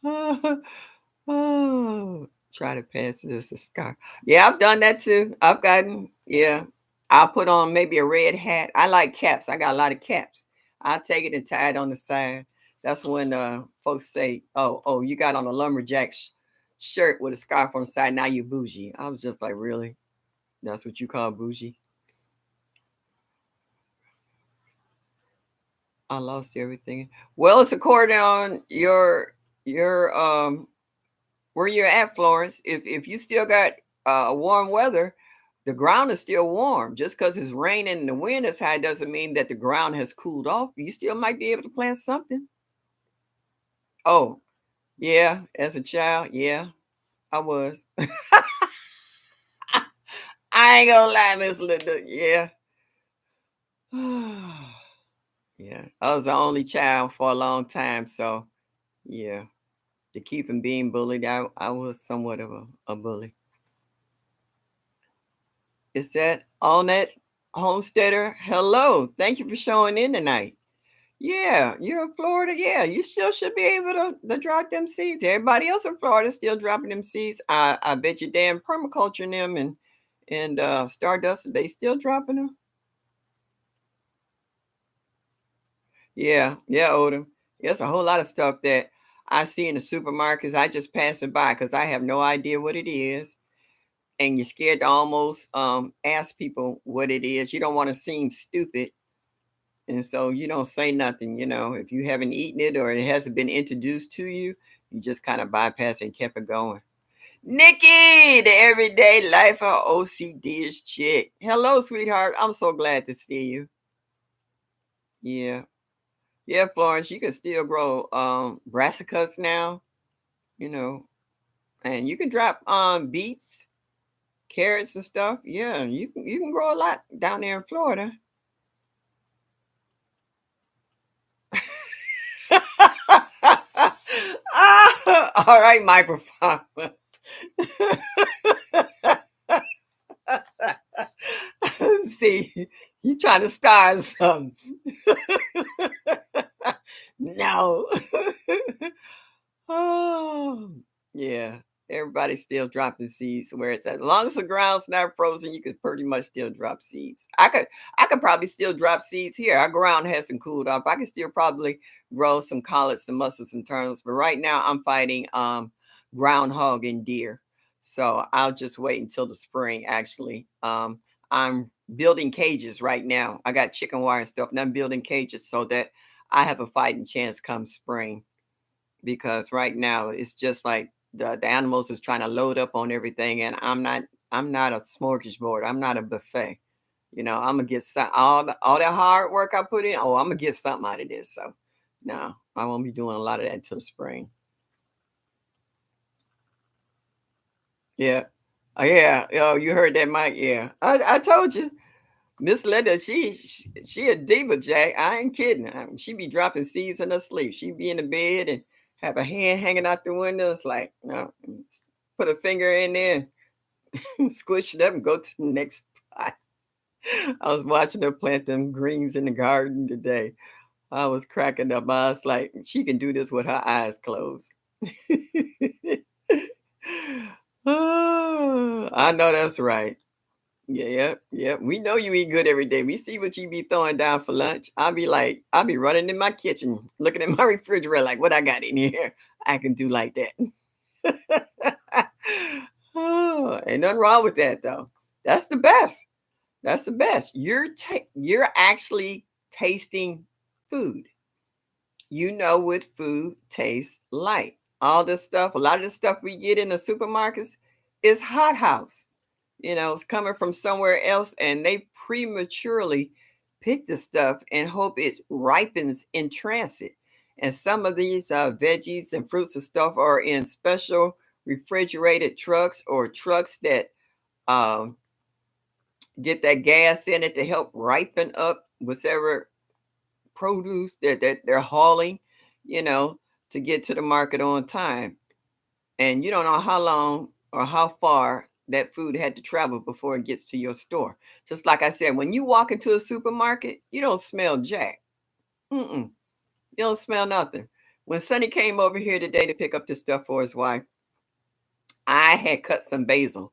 Oh, try to pass this a scar. Yeah, I've done that too. I've gotten, yeah. I'll put on maybe a red hat. I like caps. I got a lot of caps. I'll take it and tie it on the side. That's when folks say, oh, you got on a lumberjack shirt with a scarf on the side. Now you bougie. I was just like, really? That's what you call bougie? I lost everything. Well, it's according on your where you're at, Florence. If you still got warm weather, the ground is still warm. Just because it's raining and the wind is high doesn't mean that the ground has cooled off. You still might be able to plant something. Oh, yeah, as a child, yeah, I was. I ain't gonna lie, Miss Linda. Yeah. Yeah. I was the only child for a long time. So yeah. To keep from being bullied, I was somewhat of a bully. Is that on that homesteader? Hello. Thank you for showing in tonight. Yeah, you're in Florida. Yeah, you still should be able to drop them seeds. Everybody else in Florida is still dropping them seeds. I bet you damn permaculture in them and Stardust, they still dropping them. Yeah, yeah, Odom. There's a whole lot of stuff that I see in the supermarkets. I just pass it by because I have no idea what it is. And you're scared to almost ask people what it is. You don't want to seem stupid. And so you don't say nothing, if you haven't eaten it or it hasn't been introduced to you, you just kind of bypass it and kept it going. Nikki, the everyday life of OCD is chick. Hello, sweetheart. I'm so glad to see you. Yeah. Yeah, Florence, you can still grow brassicas now, you know, and you can drop beets, carrots and stuff. Yeah, you can grow a lot down there in Florida. All right, microphone. See, you trying to start something. No. Oh, yeah. Everybody's still dropping seeds where it's at. As long as the ground's not frozen, you could pretty much still drop seeds. I could probably still drop seeds here. Our ground hasn't cooled off. I can still probably grow some collards, some mustards and turnips. But right now I'm fighting groundhog and deer. So I'll just wait until the spring actually. I'm building cages right now. I got chicken wire and stuff, and I'm building cages so that I have a fighting chance come spring, because right now it's just like the animals is trying to load up on everything, and I'm not a smorgasbord. I'm not a buffet. I'm gonna get some all that hard work I put in. Oh, I'm gonna get something out of this. So no, I won't be doing a lot of that until spring. Yeah. Oh yeah. Oh, you heard that, Mike? Yeah. I told you. Miss Linda, she a diva, Jack. I ain't kidding. I mean, she be dropping seeds in her sleep. She be in the bed and have a hand hanging out the window. It's like, no, put a finger in there and squish it up and go to the next spot. I was watching her plant them greens in the garden today. I was cracking up. I was like, she can do this with her eyes closed. Oh, I know that's right. Yeah, yep, yep. We know you eat good every day. We see what you be throwing down for lunch. I'll be running in my kitchen, looking at my refrigerator like what I got in here. I can do like that. Oh, ain't nothing wrong with that though. That's the best. That's the best. You're actually tasting food. You know what food tastes like. All this stuff, a lot of the stuff we get in the supermarkets is hot house. It's coming from somewhere else, and they prematurely pick the stuff and hope it ripens in transit. And some of these veggies and fruits and stuff are in special refrigerated trucks, or trucks that um, get that gas in it to help ripen up whatever produce that they're hauling, you know, to get to the market on time. And you don't know how long or how far that food had to travel before it gets to your store. Just like I said, when you walk into a supermarket, you don't smell jack. Mm-mm. You don't smell nothing. When Sonny came over here today to pick up this stuff for his wife, I had cut some basil.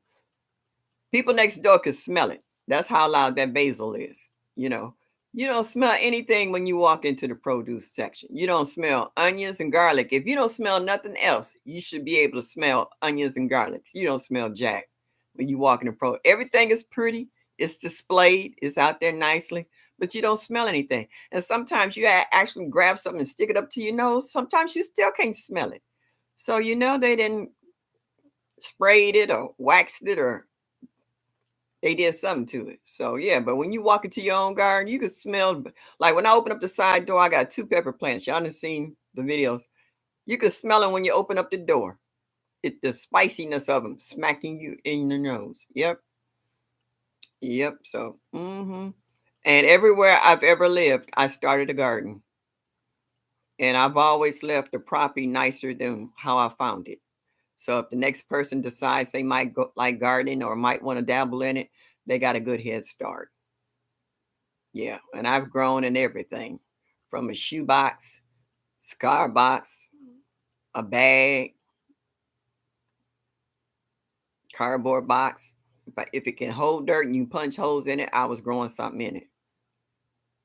People next door could smell it. That's how loud that basil is. You know, you don't smell anything when you walk into the produce section. You don't smell onions and garlic. If you don't smell nothing else, you should be able to smell onions and garlics. You don't smell jack when you walk in the pro. Everything is pretty. It's displayed. It's out there nicely, but you don't smell anything. And sometimes you actually grab something and stick it up to your nose. Sometimes you still can't smell it. So they didn't sprayed it or waxed it, or they did something to it. So yeah, but when you walk into your own garden, you can smell, like when I open up the side door, I got two pepper plants. Y'all done seen the videos. You can smell them when you open up the door. The spiciness of them smacking you in the nose. Yep. Yep. So and everywhere I've ever lived, I started a garden. And I've always left the property nicer than how I found it. So if the next person decides they might go like gardening or might want to dabble in it, they got a good head start. Yeah, and I've grown in everything from a shoebox, scar box, a bag, cardboard box. If it can hold dirt and you punch holes in it, I was growing something in it.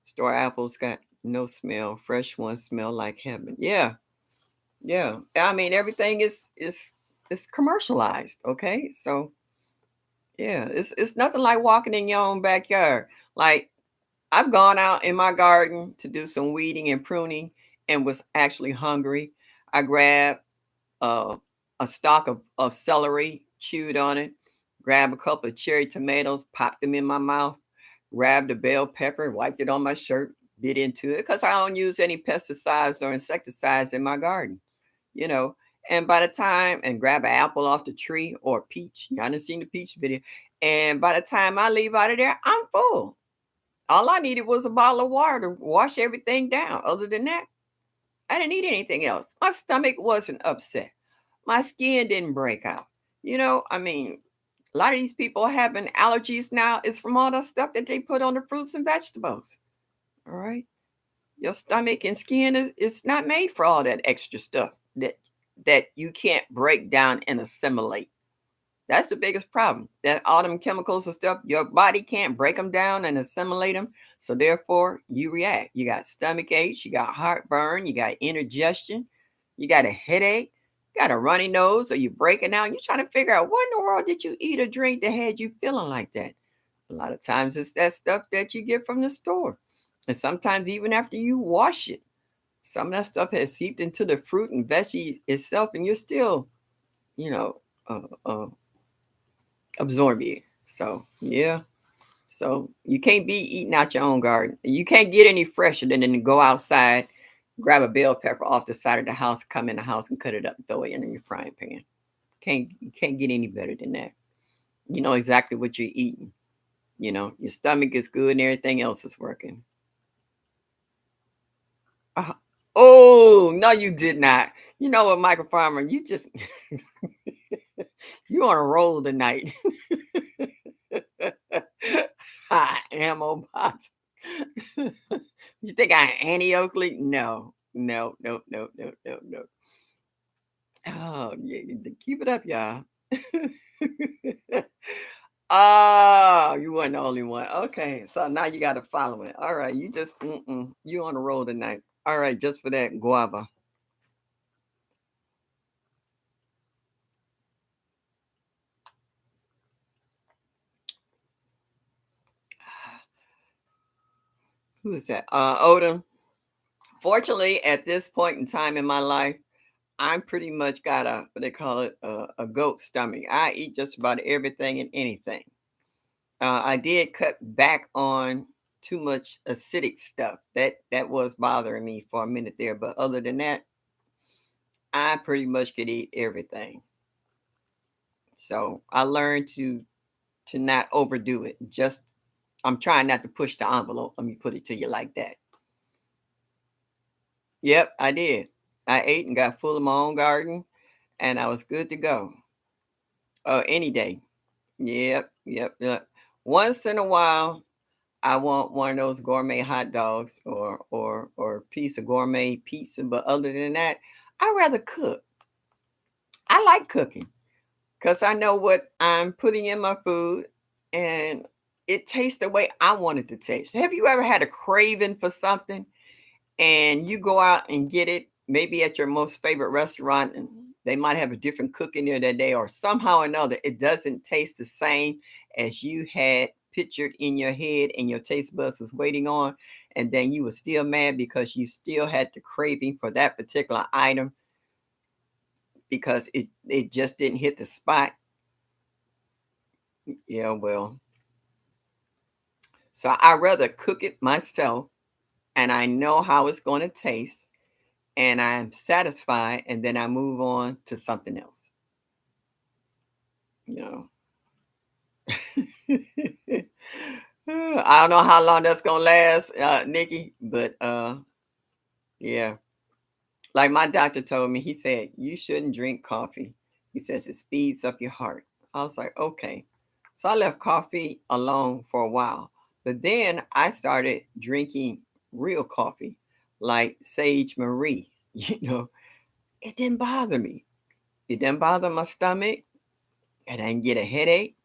Store apples got no smell. Fresh ones smell like heaven. Yeah, yeah. I mean, everything is commercialized. Okay, so yeah, it's nothing like walking in your own backyard. Like I've gone out in my garden to do some weeding and pruning and was actually hungry. I grabbed uh, a stalk of celery, chewed on it, grabbed a couple of cherry tomatoes, popped them in my mouth, grabbed a bell pepper, wiped it on my shirt, bit into it because I don't use any pesticides or insecticides in my garden, you know. And by the time, and grab an apple off the tree or a peach, y'all done seen the peach video. And by the time I leave out of there, I'm full. All I needed was a bottle of water to wash everything down. Other than that, I didn't need anything else. My stomach wasn't upset. My skin didn't break out. I mean, a lot of these people having allergies now is from all the stuff that they put on the fruits and vegetables. All right. Your stomach and skin is not made for all that extra stuff that that you can't break down and assimilate. That's the biggest problem. That all them chemicals and stuff, your body can't break them down and assimilate them. So therefore, you react. You got stomach aches, you got heartburn, you got indigestion, you got a headache, you got a runny nose, or you breaking out. You're trying to figure out what in the world did you eat or drink that had you feeling like that. A lot of times it's that stuff that you get from the store. And sometimes even after you wash it, some of that stuff has seeped into the fruit and veggie itself, and you're still, you know, uh, uh, absorb it. So yeah. So you can't be eating out your own garden. You can't get any fresher than to go outside, grab a bell pepper off the side of the house, come in the house and cut it up, throw it in your frying pan. You can't get any better than that. You know exactly what you're eating. You know, your stomach is good and everything else is working. Uh, oh, no, you did not. You know what, Michael Farmer, you just you on a roll tonight. Ammo box. You think I Annie Oakley? No, no, no, no, no, no, no. Oh, yeah, keep it up, y'all. Oh, you weren't the only one. Okay, so now you got to follow it. All right, you just you on the roll tonight. All right, just for that guava. Who is that? Odin. Fortunately, at this point in time in my life, I'm pretty much got a what they call it a goat stomach. I eat just about everything and anything. I did cut back on too much acidic stuff. That was bothering me for a minute there, but other than that, I pretty much could eat everything. So I learned to not overdo it. Just I'm trying not to push the envelope. Let me put it to you like that. Yep, I did. I ate and got full of my own garden, and I was good to go. Any day. Yep, yep, yep. Once in a while, I want one of those gourmet hot dogs or a piece of gourmet pizza. But other than that, I rather cook. I like cooking because I know what I'm putting in my food and it tastes the way I want it to taste. Have you ever had a craving for something and you go out and get it, maybe at your most favorite restaurant, and they might have a different cook in there that day, or somehow or another, it doesn't taste the same as you had pictured in your head and your taste buds was waiting on, and then you were still mad because you still had the craving for that particular item because it just didn't hit the spot. Yeah, well, so I rather cook it myself and I know how it's going to taste and I'm satisfied, and then I move on to something else. You know, I don't know how long that's gonna last, Nikki, but yeah. Like my doctor told me, he said you shouldn't drink coffee. He says it speeds up your heart. I was like, okay. So I left coffee alone for a while, but then I started drinking real coffee, like Sage Marie. You know, it didn't bother me. It didn't bother my stomach. I didn't get a headache,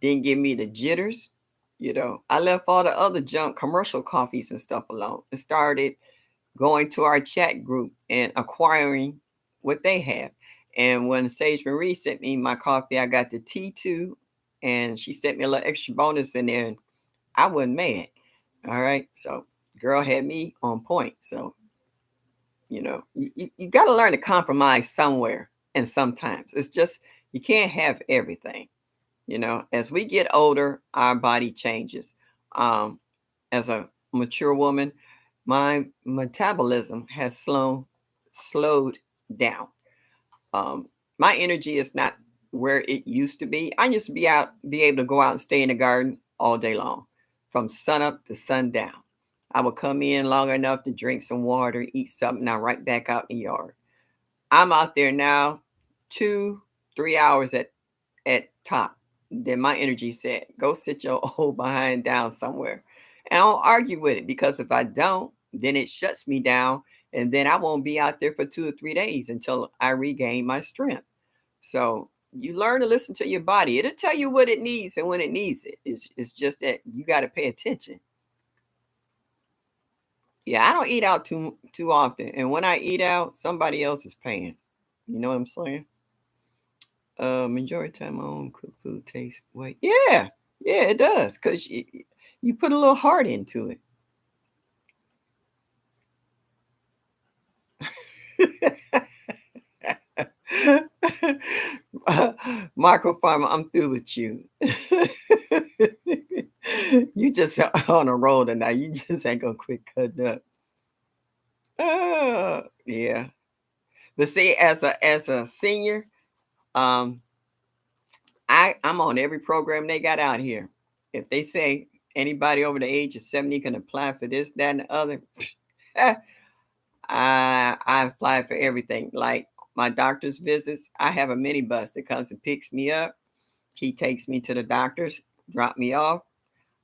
didn't give me the jitters. You know, I left all the other junk commercial coffees and stuff alone and started going to our chat group and acquiring what they have. And when Sage Marie sent me my coffee, I got the T2 and she sent me a little extra bonus in there and I wasn't mad. All right. So girl had me on point. So, you know, you got to learn to compromise somewhere and sometimes. It's just you can't have everything. You know, as we get older, our body changes. As a mature woman, my metabolism has slowed down. Um, my energy is not where it used to be. I used to be able to go out and stay in the garden all day long, from sun up to sundown. I would come in long enough to drink some water, eat something, now right back out in the yard. I'm out there now 2, 3 hours at top. Then my energy said, go sit your old behind down somewhere. And I don't argue with it because if I don't, then it shuts me down. and then I won't be out there for 2 or 3 days until I regain my strength. So you learn to listen to your body. It'll tell you what it needs and when it needs it. It's just that you got to pay attention. Yeah, I don't eat out too often, and when I eat out, somebody else is paying. You know what I'm saying? Majority of the time, my own cooked food tastes way. Yeah, yeah, it does, cause you put a little heart into it. Micro farmer, I'm through with you. You just on a roll tonight. You just ain't gonna quit cutting up. Yeah. But see, as a senior, um, I'm on every program they got out here. If they say anybody over the age of 70 can apply for this, that, and the other, I apply for everything. Like my doctor's visits, I have a minibus that comes and picks me up. He takes me to the doctor's, drop me off.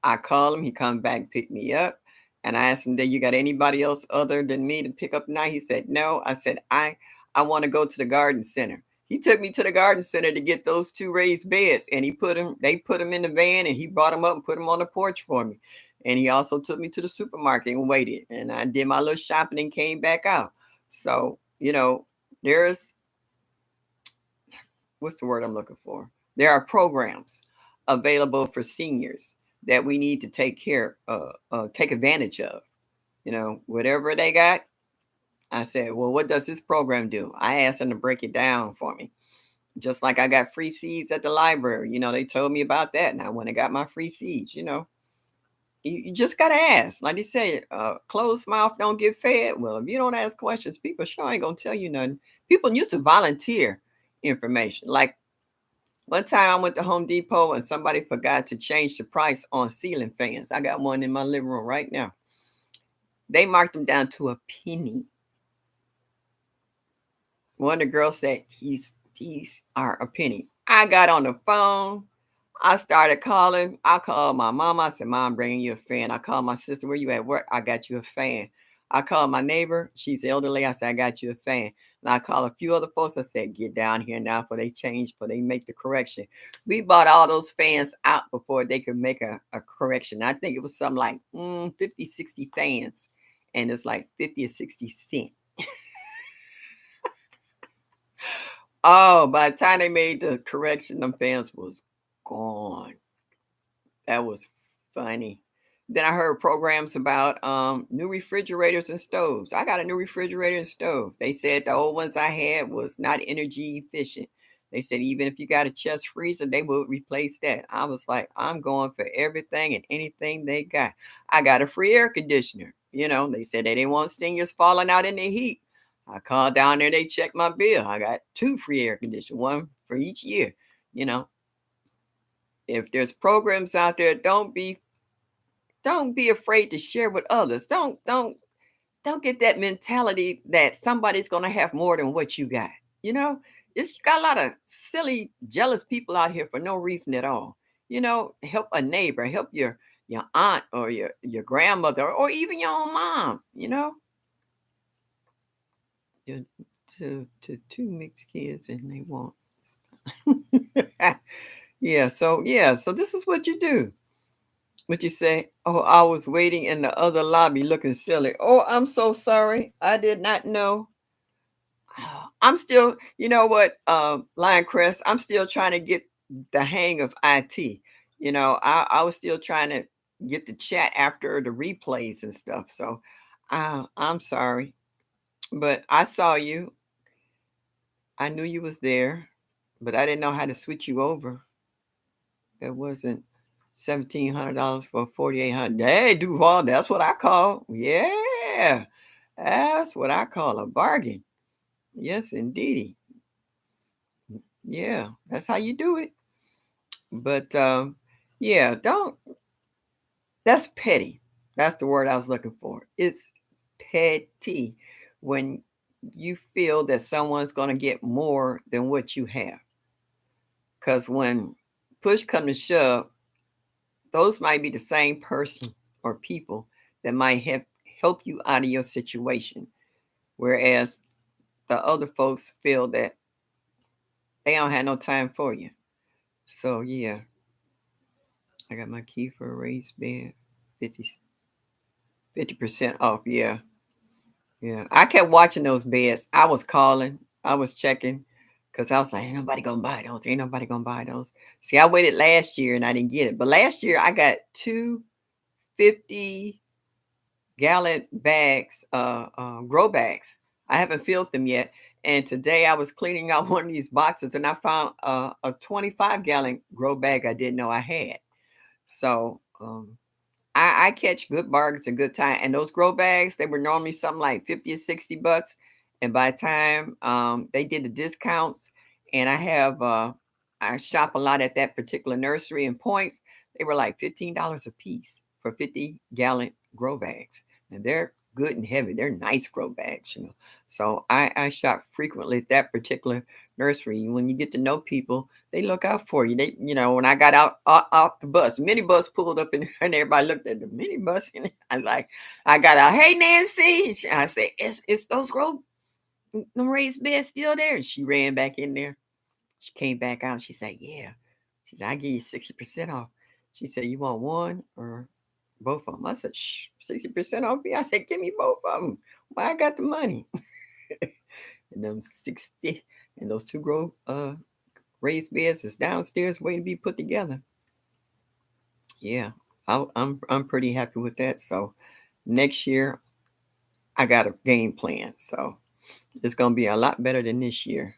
I call him, he comes back, pick me up. And I asked him, "Did you got anybody else other than me to pick up tonight?" He said, "No." I said, I want to go to the garden center. He took me to the garden center to get those two raised beds, and they put them in the van, and he brought them up and put them on the porch for me. And he also took me to the supermarket and waited. And I did my little shopping and came back out. So, there's what's the word I'm looking for? There are programs available for seniors that we need to take advantage of. Whatever they got. I said, well, what does this program do? I asked them to break it down for me. Just like I got free seeds at the library. They told me about that. And I went and got my free seeds. You just got to ask. Like they say, closed mouth don't get fed. Well, if you don't ask questions, people sure ain't going to tell you nothing. People used to volunteer information. Like one time I went to Home Depot and somebody forgot to change the price on ceiling fans. I got one in my living room right now. They marked them down to a penny. One of the girls said, these are a penny. I got on the phone. I started calling. I called my mama. I said, "Mom, I'm bringing you a fan." I called my sister. "Where you at work?" "I got you a fan." I called my neighbor. She's elderly. I said, "I got you a fan." And I called a few other folks. I said, "Get down here now before they make the correction." We bought all those fans out before they could make a correction. I think it was something like 50, 60 fans. And it's like 50 or 60 cents. Oh, by the time they made the correction, them fans was gone. That was funny. Then I heard programs about new refrigerators and stoves. I got a new refrigerator and stove. They said the old ones I had was not energy efficient. They said even if you got a chest freezer, they would replace that. I was like, I'm going for everything and anything they got. I got a free air conditioner. They said they didn't want seniors falling out in the heat. I called down there, they checked my bill. I got two free air conditioners, one for each year. You know, if there's programs out there, don't be afraid to share with others. Don't get that mentality that somebody's gonna have more than what you got. You know, it's got a lot of silly, jealous people out here for no reason at all. Help a neighbor, help your aunt or your grandmother or even your own mom. Your two mixed kids and they won't. Yeah, so this is what you do. What you say? "Oh, I was waiting in the other lobby looking silly." "Oh, I'm so sorry. I did not know." I'm still, you know what, Lion Crest, I'm still trying to get the hang of IT. I was still trying to get the chat after the replays and stuff. So I'm sorry. But I saw you. I knew you was there, but I didn't know how to switch you over. It wasn't $1,700 for 4,800. Hey, Duval, that's what I call. Yeah, that's what I call a bargain. Yes, indeedy. Yeah, that's how you do it. But yeah, don't. That's petty. That's the word I was looking for. It's petty when you feel that someone's going to get more than what you have. Because when push comes to shove, those might be the same person or people that might help you out of your situation. whereas the other folks feel that they don't have no time for you. So yeah, I got my key for a raised bed, 50% off. Yeah, yeah. I kept watching those beds. I was calling, I was checking, because I was like, ain't nobody gonna buy those. Ain't nobody gonna buy those. See, I waited last year and I didn't get it. But last year I got two 50-gallon bags, grow bags. I haven't filled them yet. And today I was cleaning out one of these boxes and I found a 25-gallon grow bag I didn't know I had. So I catch good bargains a good time. And those grow bags, they were normally something like 50 or 60 bucks. And by the time they did the discounts, and I shop a lot at that particular nursery and points, they were like $15 a piece for 50-gallon grow bags. And they're good and heavy. They're nice grow bags. So I shop frequently at that particular nursery. When you get to know people, they look out for you. When I got out the bus, minibus pulled up in there, and everybody looked at the minibus, and I got out. Hey, Nancy, I said, it's those them raised beds still there? And she ran back in there. She came back out. She said, yeah. She said, I give you 60% off. She said, you want one or both of them? I said, 60% off me. I said, give me both of them. Why I got the money? And them 60 and those two raised beds is downstairs waiting to be put together. Yeah, I'm pretty happy with that. So next year I got a game plan. So it's gonna be a lot better than this year.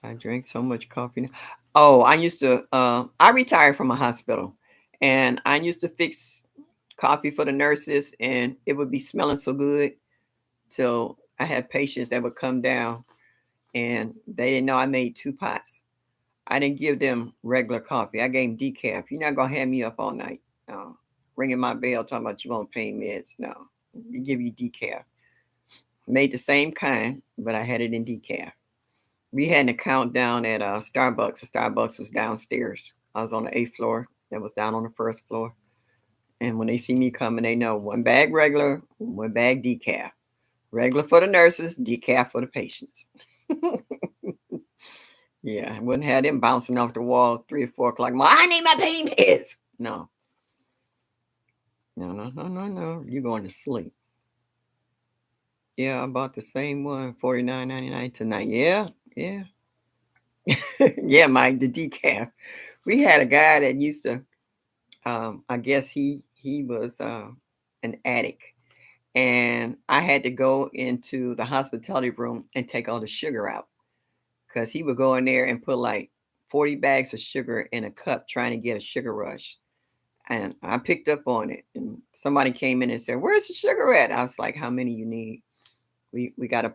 I drank so much coffee. Oh, I used to. I retired from a hospital, and I used to fix coffee for the nurses, and it would be smelling so good. Till I had patients that would come down, and they didn't know I made two pots. I didn't give them regular coffee. I gave them decaf. You're not gonna have me up all night. No. Ringing my bell talking about you want pain meds. No. We give you decaf. Made the same kind, but I had it in decaf. We had an account down at Starbucks. The Starbucks was downstairs. I was on the 8th floor. That was down on the 1st floor. And when they see me coming, they know one bag regular, one bag decaf. Regular for the nurses, decaf for the patients. Yeah, I wouldn't have them bouncing off the walls 3 or 4 o'clock. I need my pain meds. No, no, no, no, no, no. You're going to sleep. Yeah, I bought the same one, $49.99 tonight. Yeah, yeah. Yeah, Mike, the decaf. We had a guy that used to, I guess he was an addict. And I had to go into the hospitality room and take all the sugar out because he would go in there and put like 40 bags of sugar in a cup trying to get a sugar rush. And I picked up on it. And somebody came in and said, "Where's the sugar at?" I was like, "How many you need? We got a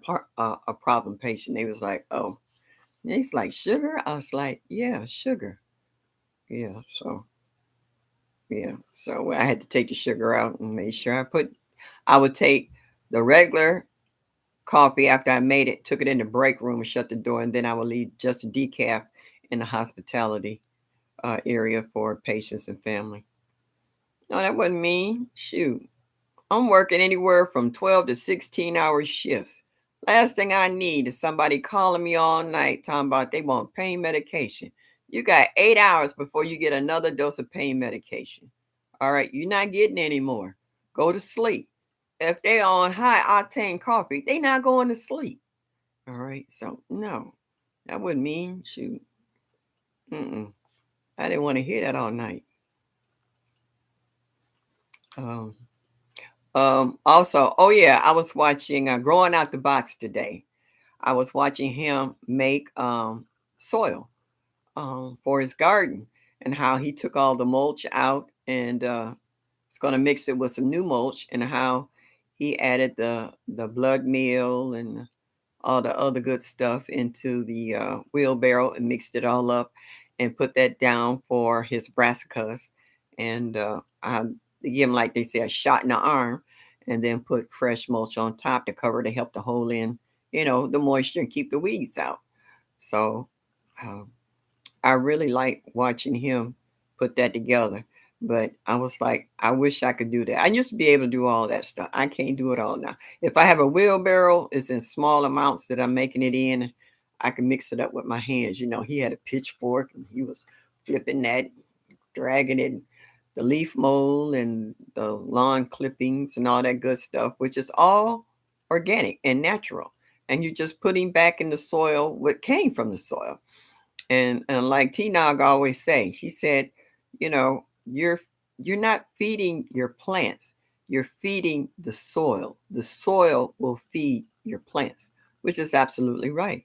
problem patient." They was like, "Oh." And he's like, "Sugar?" I was like, "Yeah, sugar." Yeah. So I had to take the sugar out and make sure I would take the regular coffee after I made it, took it in the break room and shut the door, and then I would leave just a decaf in the hospitality area for patients and family. No, that wasn't me. Shoot. I'm working anywhere from 12 to 16-hour shifts. Last thing I need is somebody calling me all night talking about they want pain medication. You got 8 hours before you get another dose of pain medication. All right, you're not getting any more. Go to sleep. If they're on high octane coffee, they not going to sleep. All right, so no, that wouldn't mean shoot. Mm-mm. I didn't want to hear that all night. Um, Also, oh yeah, I was watching Growing Out the Box today. I was watching him make soil for his garden and how he took all the mulch out and is going to mix it with some new mulch and how he added the blood meal and all the other good stuff into the wheelbarrow and mixed it all up and put that down for his brassicas. And I give him, like they say, a shot in the arm and then put fresh mulch on top to cover to help to hold in, the moisture and keep the weeds out. So I really like watching him put that together. But I was like, I wish I could do that. I used to be able to do all that stuff. I can't do it all now. If I have a wheelbarrow, it's in small amounts that I'm making it in. I can mix it up with my hands. He had a pitchfork and he was flipping that, dragging it, the leaf mold and the lawn clippings and all that good stuff, which is all organic and natural. And you're just putting back in the soil what came from the soil. And like T Nog always say, she said, you're not feeding your plants, you're feeding the soil. The soil will feed your plants, which is absolutely right.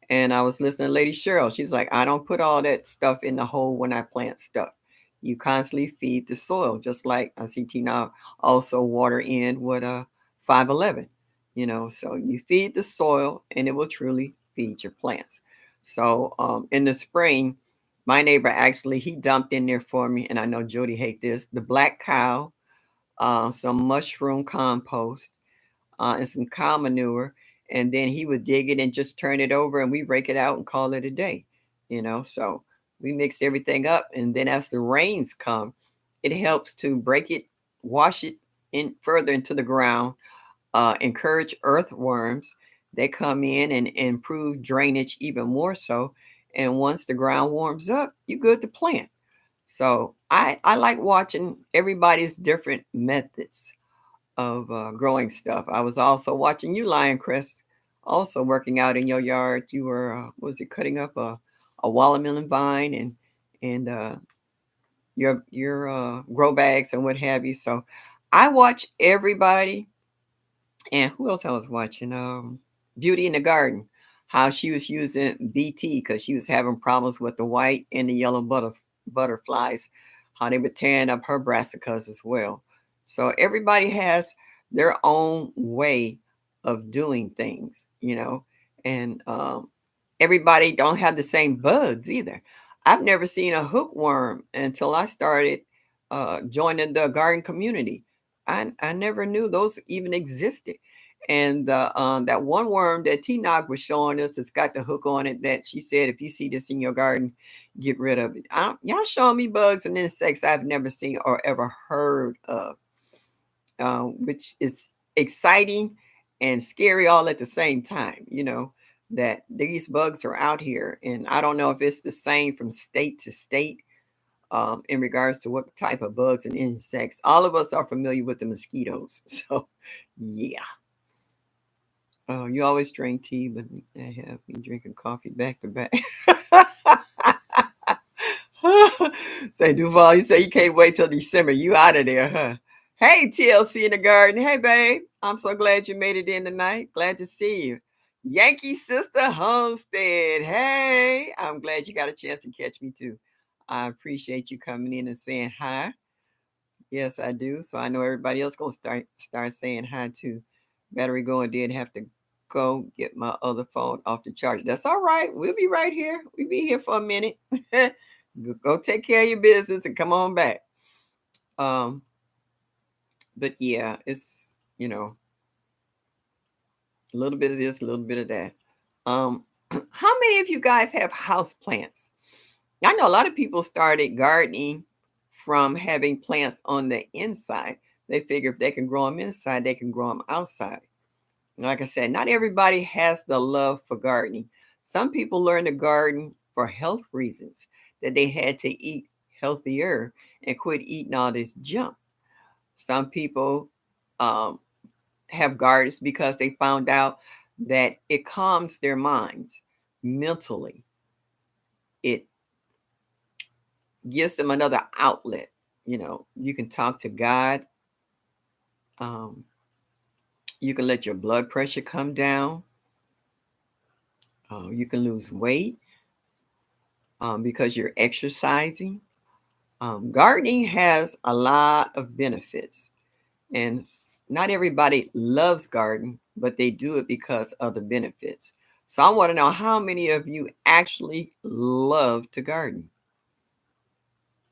And I was listening to Lady Cheryl. She's like, I don't put all that stuff in the hole when I plant stuff. You constantly feed the soil, just like I see T Nog also water in with a 511. So you feed the soil and it will truly feed your plants. So in the spring, my neighbor actually he dumped in there for me, and I know Jody hate this, the black cow, some mushroom compost, and some cow manure, and then he would dig it and just turn it over, and we rake it out and call it a day. So we mix everything up, and then as the rains come, it helps to break it, wash it in further into the ground, encourage earthworms. They come in and improve drainage even more so. And once the ground warms up, you're good to plant. So I like watching everybody's different methods of growing stuff. I was also watching you, Lion Crest, also working out in your yard. You were, was it cutting up a watermelon vine and your grow bags and what have you. So I watch everybody. And who else I was watching? Beauty in the Garden. How she was using BT because she was having problems with the white and the yellow butterflies. How they were tearing up her brassicas as well. So everybody has their own way of doing things, and everybody don't have the same bugs either. I've never seen a hookworm until I started joining the garden community. I never knew those even existed. And that one worm that T Nog was showing us that's got the hook on it that she said, if you see this in your garden, get rid of it. Y'all showing me bugs and insects I've never seen or ever heard of, which is exciting and scary all at the same time, that these bugs are out here. And I don't know if it's the same from state to state in regards to what type of bugs and insects. All of us are familiar with the mosquitoes. So, yeah. Oh, you always drink tea, but I have been drinking coffee back to back. Say Duval, you say you can't wait till December. You out of there, huh? Hey, TLC in the garden. Hey, babe. I'm so glad you made it in tonight. Glad to see you. Yankee Sister Homestead. Hey, I'm glad you got a chance to catch me too. I appreciate you coming in and saying hi. Yes, I do. So I know everybody else gonna start saying hi too. Battery going did have to go get my other phone off the charge. That's all right. We'll be right here. We'll be here for a minute. Go take care of your business and come on back. Um, but yeah, it's a little bit of this, a little bit of that. How many of you guys have house plants? I know a lot of people started gardening from having plants on the inside. They figure if they can grow them inside, they can grow them outside. Like I said, not everybody has the love for gardening. Some people learn to garden for health reasons, that they had to eat healthier and quit eating all this junk. Some people um, have gardens because they found out that it calms their minds mentally. It gives them another outlet. You can talk to God. Um, you can let your blood pressure come down. You can lose weight because you're exercising. Gardening has a lot of benefits, and not everybody loves garden, but they do it because of the benefits. So I want to know how many of you actually love to garden.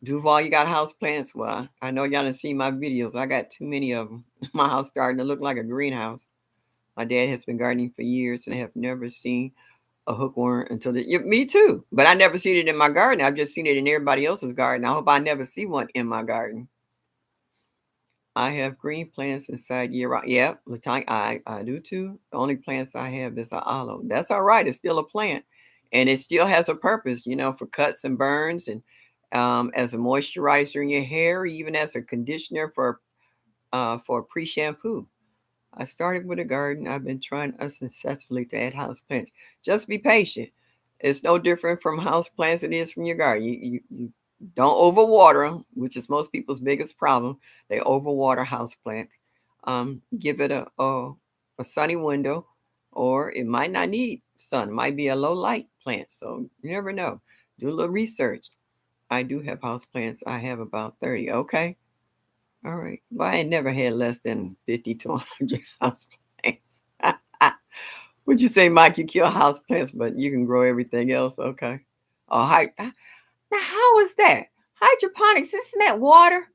Duval, you got house plants? Well, I know y'all done seen my videos. I got too many of them. My house starting to look like a greenhouse. My dad has been gardening for years and I have never seen a hookworm until me too. But I never seen it in my garden. I've just seen it in everybody else's garden. I hope I never see one in my garden. I have green plants inside year round. Yep, Latanya, I do too. The only plants I have is an olive. That's all right. It's still a plant, and it still has a purpose. For cuts and burns, and as a moisturizer in your hair, even as a conditioner for pre shampoo. I started with a garden. I've been trying unsuccessfully to add house plants. Just be patient. It's no different from house plants it is from your garden. You don't overwater them, which is most people's biggest problem. They overwater house plants. Give it a sunny window, or it might not need sun. It might be a low light plant. So you never know. Do a little research. I do have house plants. I have about 30. Okay. All right. Well, I ain't never had less than 50 to 100 house plants. Would you say, Mike, you kill house plants, but you can grow everything else? Okay. Oh, now how is that? Hydroponics, isn't that water?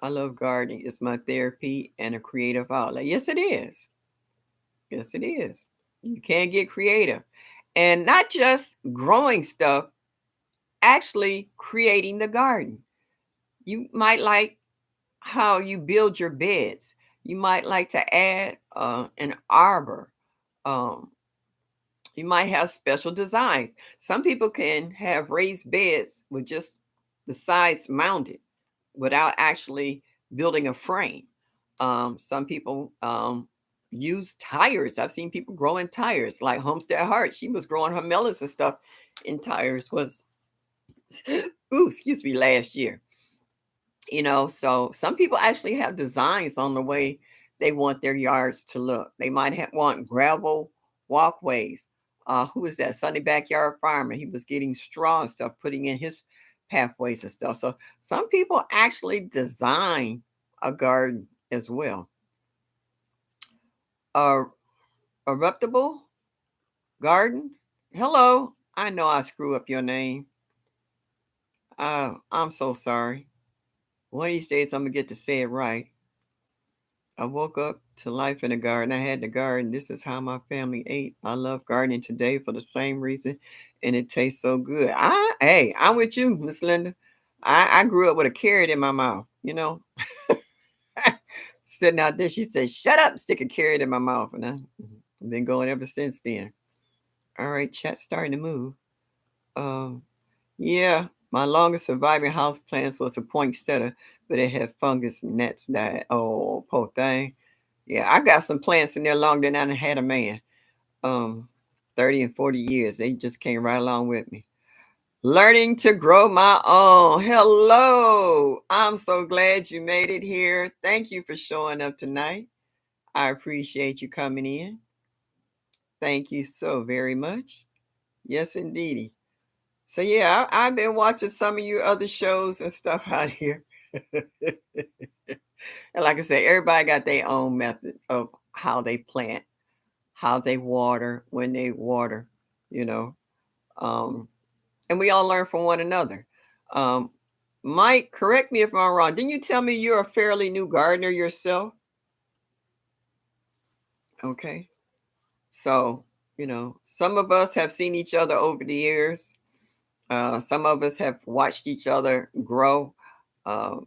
I love gardening. It's my therapy and a creative outlet. Yes, it is. Yes, it is. You can get creative. And not just growing stuff, actually creating the garden. You might like how you build your beds. You might like to add an arbor. Um, you might have special designs. Some people can have raised beds with just the sides mounted without actually building a frame. Some people use tires. I've seen people growing tires, like Homestead Heart. She was growing her melons and stuff in tires. Was ooh, excuse me, last year. So some people actually have designs on the way they want their yards to look. They might want gravel walkways. Who is that? Sunny Backyard Farmer. He was getting straw and stuff, putting in his pathways and stuff. So some people actually design a garden as well. Uh, Eruptible Gardens. Hello. I know I screw up your name. I'm so sorry. One of these days I'm gonna get to say it right. I woke up to life in the garden. I had the garden. This is how my family ate. I love gardening today for the same reason, and it tastes so good. Hey, I'm with you, Miss Linda. I grew up with a carrot in my mouth. Sitting out there, she said, "Shut up!" Stick a carrot in my mouth, and I've been going ever since then. All right, chat's starting to move. Um, yeah, my longest surviving house plants was a poinsettia, but it had fungus and gnats died. Oh, poor thing. Yeah, I got some plants in there longer than I had a man. Um, 30 and 40 years. They just came right along with me. Learning to grow my own. Hello. I'm so glad you made it here. Thank you for showing up tonight. I appreciate you coming in. Thank you so very much. Yes, indeedy. So yeah, I've been watching some of your other shows and stuff out here. And like I said, everybody got their own method of how they plant, how they water, when they water, you know. Um, and we all learn from one another. Um, Mike, correct me if I'm wrong. Didn't you tell me you're a fairly new gardener yourself? Okay. So, some of us have seen each other over the years. Some of us have watched each other grow. Um,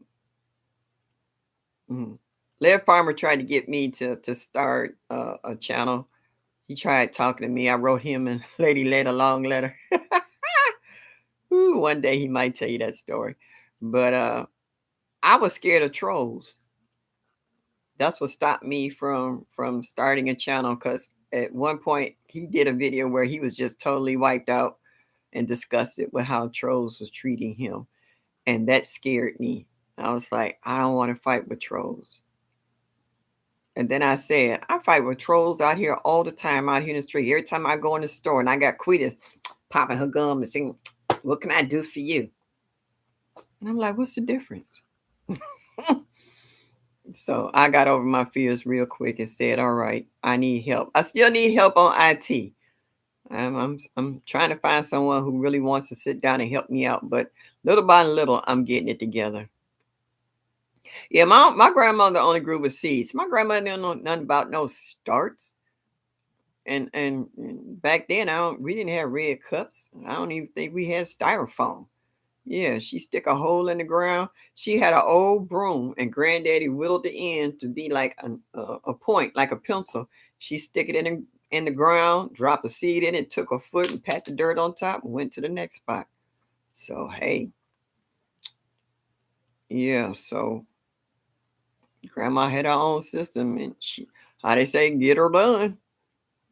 mm. Lead Farmer tried to get me to start a channel. He tried talking to me. I wrote him and Lady Led a long letter. Ooh, one day he might tell you that story. But I was scared of trolls. That's what stopped me from starting a channel, because at one point he did a video where he was just totally wiped out and disgusted with how trolls was treating him. And that scared me. I was like, I don't want to fight with trolls. And then I said, I fight with trolls out here all the time out here in the street. Every time I go in the store, and I got Quita popping her gum and saying, what can I do for you? And I'm like, what's the difference? So I got over my fears real quick and said, all right, I need help. I still need help on IT. I'm trying to find someone who really wants to sit down and help me out. But little by little, I'm getting it together. Yeah, my grandmother only grew with seeds. My grandmother didn't know nothing about no starts. And back then we didn't have red cups. I don't even think we had styrofoam. Yeah, she stick a hole in the ground. She had an old broom, and Granddaddy whittled the end to be like a point, like a pencil. She stick it in the ground, drop a seed in it, took a foot and pat the dirt on top, and went to the next spot. So hey, yeah. So Grandma had her own system, and she, how they say, get her done.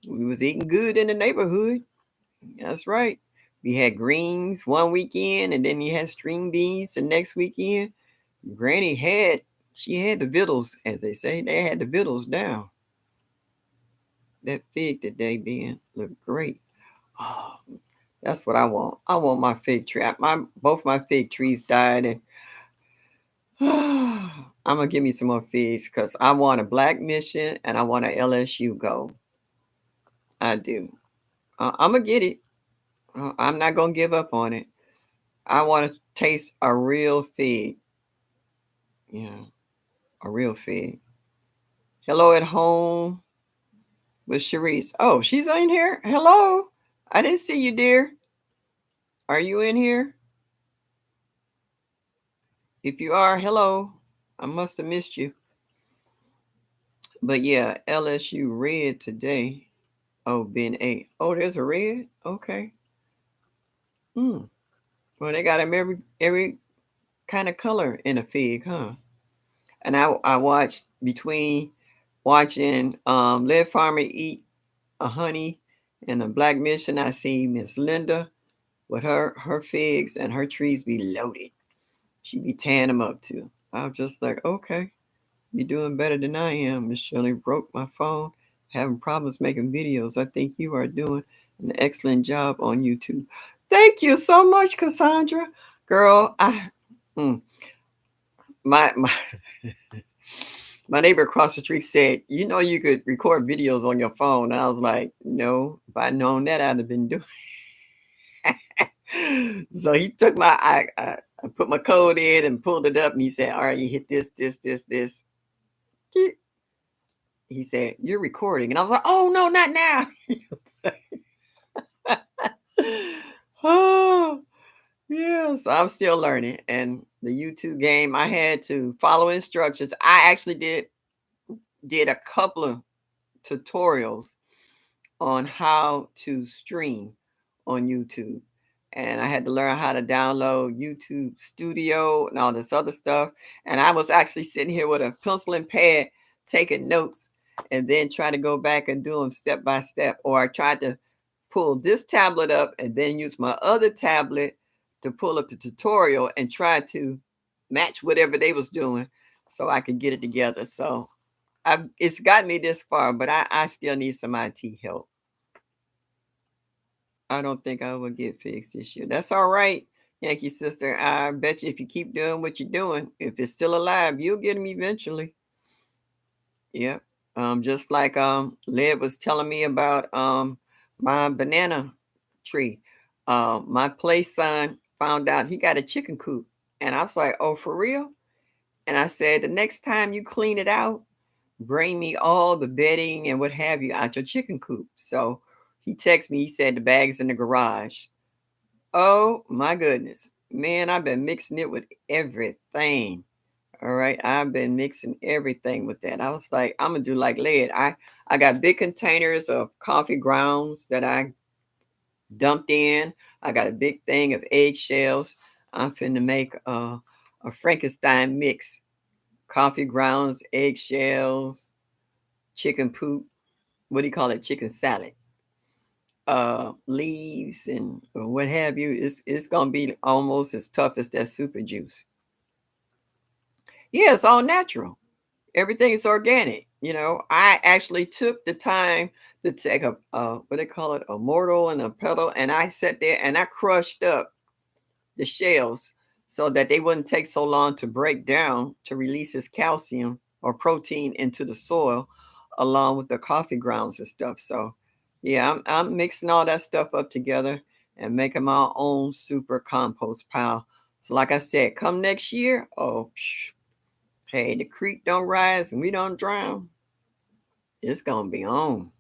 We was eating good in the neighborhood. That's right. We had greens one weekend, and then you had string beans the next weekend. Granny had she had the victuals, as they say. They had the victuals down. That fig today being looked great. Oh, that's what I want. I want my fig tree. My both my fig trees died, and I'm gonna give me some more figs because I want a black mission and I want a LSU gold. I do. I'm gonna get it. I'm not gonna give up on it. I want to taste a real fig. Yeah, a real fig. Hello at home with Sharice. Oh, she's in here. Hello. I didn't see you, dear. Are you in here? If you are, hello. I must have missed you. But yeah, LSU red today. Oh, Ben 8. Oh, there's a red? Okay. Hmm. Well, they got them every kind of color in a fig, huh? And I watched between watching Lead Farmer eat a honey and a black mission. I see Miss Linda with her figs and her trees be loaded. She be tearing them up too. I was just like, okay, you're doing better than I am. Miss Shirley broke my phone, having problems making videos. I think you are doing an excellent job on YouTube. Thank you so much, Cassandra. Girl, mm, my my neighbor across the street said, you know, you could record videos on your phone. And I was like, no, if I'd known that, I'd have been doing. So he took I put my code in and pulled it up, and he said, all right, you hit this. He said, you're recording. And I was like, oh, no, not now. Oh, yeah. So I'm still learning. And the YouTube game, I had to follow instructions. I actually did a couple of tutorials on how to stream on YouTube. And I had to learn how to download YouTube Studio and all this other stuff. And I was actually sitting here with a pencil and pad taking notes and then try to go back and do them step by step. Or I tried to pull this tablet up and then use my other tablet to pull up the tutorial and try to match whatever they was doing so I could get it together. So it's got me this far, but I still need some IT help. I don't think I will get fixed this year. That's all right, Yankee sister. I bet you if you keep doing what you're doing, if it's still alive, you'll get them eventually. Yep. Just like Led was telling me about my banana tree. My place son found out he got a chicken coop. And I was like, oh, for real? And I said, the next time you clean it out, bring me all the bedding and what have you out your chicken coop. So he texted me, he said the bag's in the garage. Oh my goodness. Man, I've been mixing it with everything. All right. I've been mixing everything with that. I was like, I'm gonna do like lead. I got big containers of coffee grounds that I dumped in. I got a big thing of eggshells. I'm finna make a Frankenstein mix. Coffee grounds, eggshells, chicken poop. What do you call it? Chicken salad. Leaves and what have you. It's gonna be almost as tough as that super juice. Yeah, it's all natural. Everything is organic. You know, I actually took the time to take what they call it, a mortar and a pedal, and I sat there and I crushed up the shells so that they wouldn't take so long to break down to release this calcium or protein into the soil along with the coffee grounds and stuff. So yeah, I'm mixing all that stuff up together and making my own super compost pile. So like I said, come next year, oh hey, the creek don't rise and we don't drown. It's gonna be on.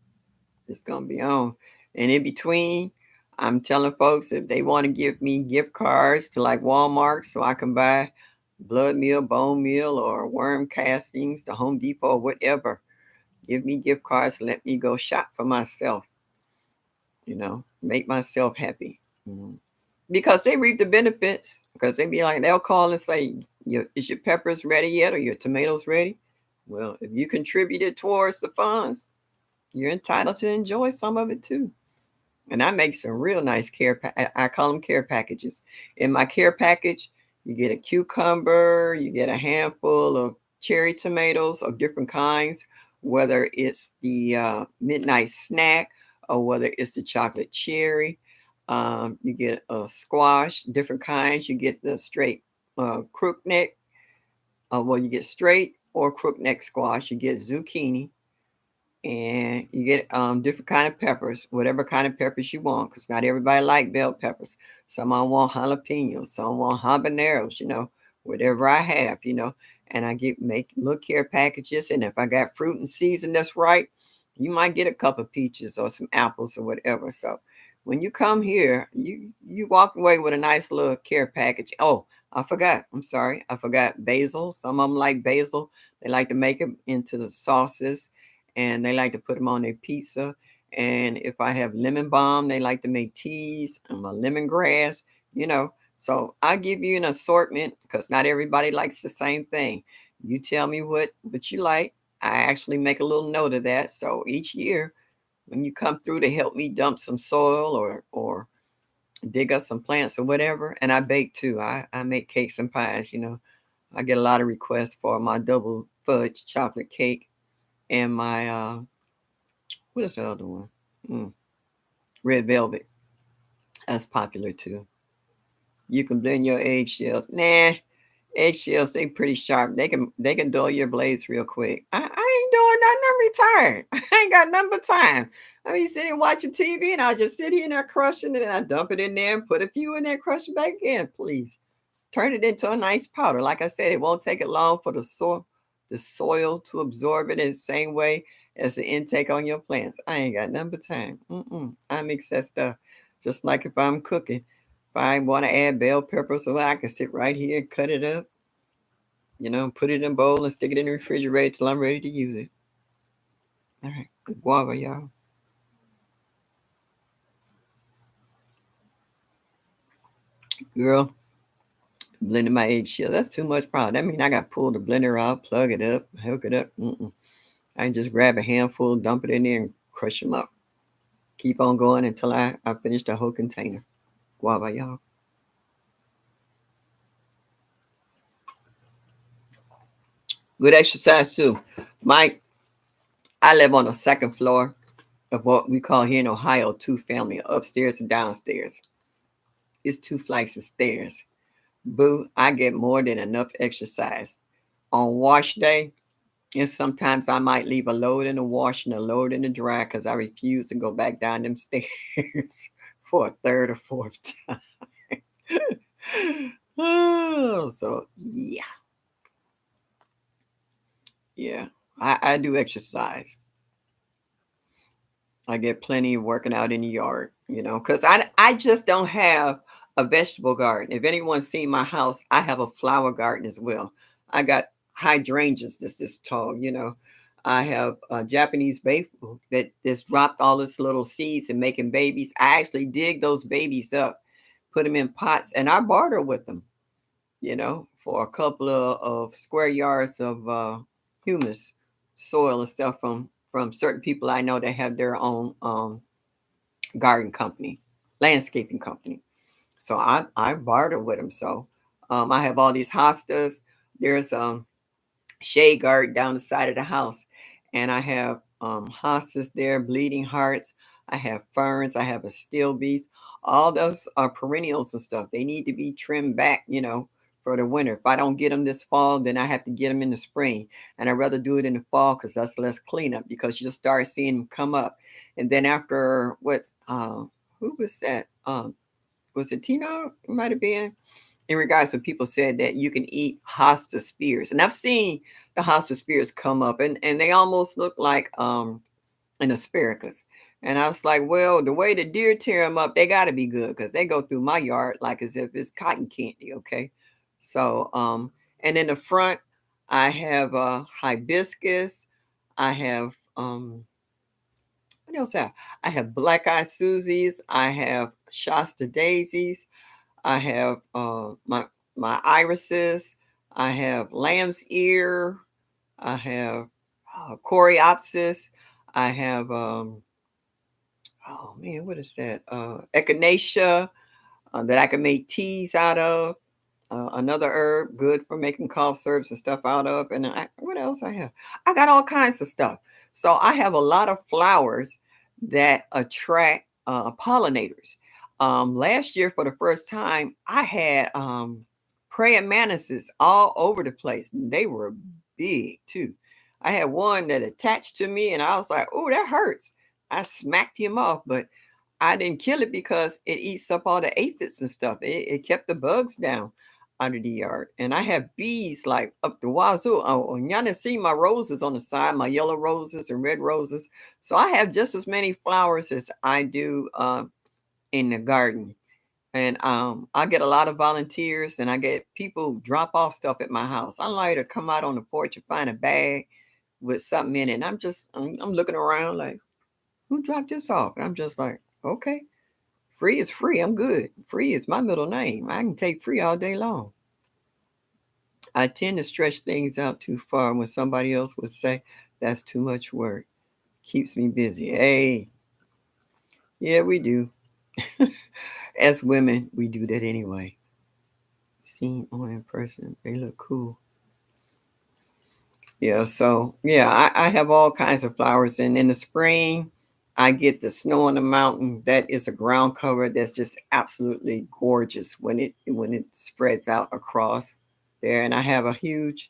It's gonna be on. And in between, I'm telling folks if they want to give me gift cards to like Walmart so I can buy blood meal, bone meal, or worm castings to Home Depot or whatever. Give me gift cards, let me go shop for myself, make myself happy. Mhm. Because they reap the benefits. Because they be like, they'll call and say, is your peppers ready yet or your tomatoes ready? Well, if you contributed towards the funds, you're entitled to enjoy some of it too. And I make some real nice I call them care packages. In my care package, you get a cucumber, you get a handful of cherry tomatoes of different kinds, whether it's the midnight snack or whether it's the chocolate cherry. You get a squash, different kinds. You get the straight crook neck. Well, you get straight or crook neck squash. You get zucchini, and you get different kind of peppers, whatever kind of peppers you want, because not everybody like bell peppers. Some I want jalapenos, some want habaneros, whatever I have, and I get make look care packages, and if I got fruit and season that's right, you might get a couple of peaches or some apples or whatever. So when you come here, you walk away with a nice little care package. Oh, I forgot. I'm sorry. I forgot basil. Some of them like basil. They like to make it into the sauces, and they like to put them on their pizza. And if I have lemon balm, they like to make teas and my lemongrass, you know. So I give you an assortment because not everybody likes the same thing. You tell me what you like. I actually make a little note of that. So each year when you come through to help me dump some soil or dig up some plants or whatever, and I bake too. I make cakes and pies. I get a lot of requests for my double fudge chocolate cake and my what is the other one? Mm, red velvet. That's popular too. You can blend your eggshells. Nah, eggshells they pretty sharp. They can dull your blades real quick. I ain't doing nothing. I'm retired. I ain't got nothing but time. I mean, sitting watching TV, and I'll just sit here and I crushing it, and I dump it in there and put a few in there, crush it back again. Please turn it into a nice powder. Like I said, it won't take it long for the soil to absorb it in the same way as the intake on your plants. I ain't got nothing but time. I mix that stuff just like if I'm cooking. If I want to add bell peppers, so I can sit right here and cut it up, put it in a bowl and stick it in the refrigerator till I'm ready to use it. All right, good guava, y'all. Girl, blending my eggshell. That's too much problem. That means I got to pull the blender out, plug it up, hook it up. I just grab a handful, dump it in there, and crush them up. Keep on going until I finish the whole container. Guava, y'all. Good exercise too. Mike, I live on the second floor of what we call here in Ohio two family, upstairs and downstairs. It's two flights of stairs. Boo, I get more than enough exercise. On wash day, and sometimes I might leave a load in the wash and a load in the dry because I refuse to go back down them stairs for a third or fourth time. Oh, so yeah, yeah. I do exercise. I get plenty of working out in the yard, because I just don't have a vegetable garden. If anyone's seen my house, I have a flower garden as well. I got hydrangeas that's this tall. I have a Japanese maple that just dropped all its little seeds and making babies. I actually dig those babies up, put them in pots, and I barter with them, for a couple of square yards of humus, soil and stuff from certain people I know that have their own garden company, landscaping company. So I barter with them. So I have all these hostas. There's shade guard down the side of the house, and I have hostas there, bleeding hearts. I have ferns. I have astilbes. All those are perennials and stuff. They need to be trimmed back, for the winter. If I don't get them this fall, then I have to get them in the spring, and I'd rather do it in the fall because that's less cleanup because you'll start seeing them come up, and then after who was that? Was it Tina? It might have been in regards to people said that you can eat hosta spears, and I've seen the hosta spears come up, and they almost look like an asparagus. And I was like, well, the way the deer tear them up, they got to be good because they go through my yard like as if it's cotton candy. Okay. So, and in the front, I have hibiscus. I have, what else I have black eyed Susies. I have Shasta daisies. I have my irises. I have lamb's ear. I have coreopsis. I have oh man, what is that? Echinacea that I can make teas out of. Another herb good for making cough syrups and stuff out of. And what else I have? I got all kinds of stuff. So I have a lot of flowers that attract pollinators. Last year, for the first time, I had praying mantises all over the place. They were big too. I had one that attached to me, and I was like, "Oh, that hurts." I smacked him off, but I didn't kill it because it eats up all the aphids and stuff. It kept the bugs down out of the yard. And I have bees like up the wazoo. Oh, and y'all done see my roses on the side, my yellow roses and red roses. So I have just as many flowers as I do in the garden. And I get a lot of volunteers and I get people drop off stuff at my house. I like to come out on the porch and find a bag with something in it. And I'm looking around like, who dropped this off? And I'm just like, okay. Free is free. I'm good. Free is my middle name. I can take free all day long. I tend to stretch things out too far when somebody else would say that's too much work. Keeps me busy. Hey, yeah, we do. As women, we do that anyway. Seen on in person, they look cool. Yeah, so yeah, I have all kinds of flowers, and in the spring, I get the snow on the mountain. That is a ground cover that's just absolutely gorgeous when it spreads out across there. And I have a huge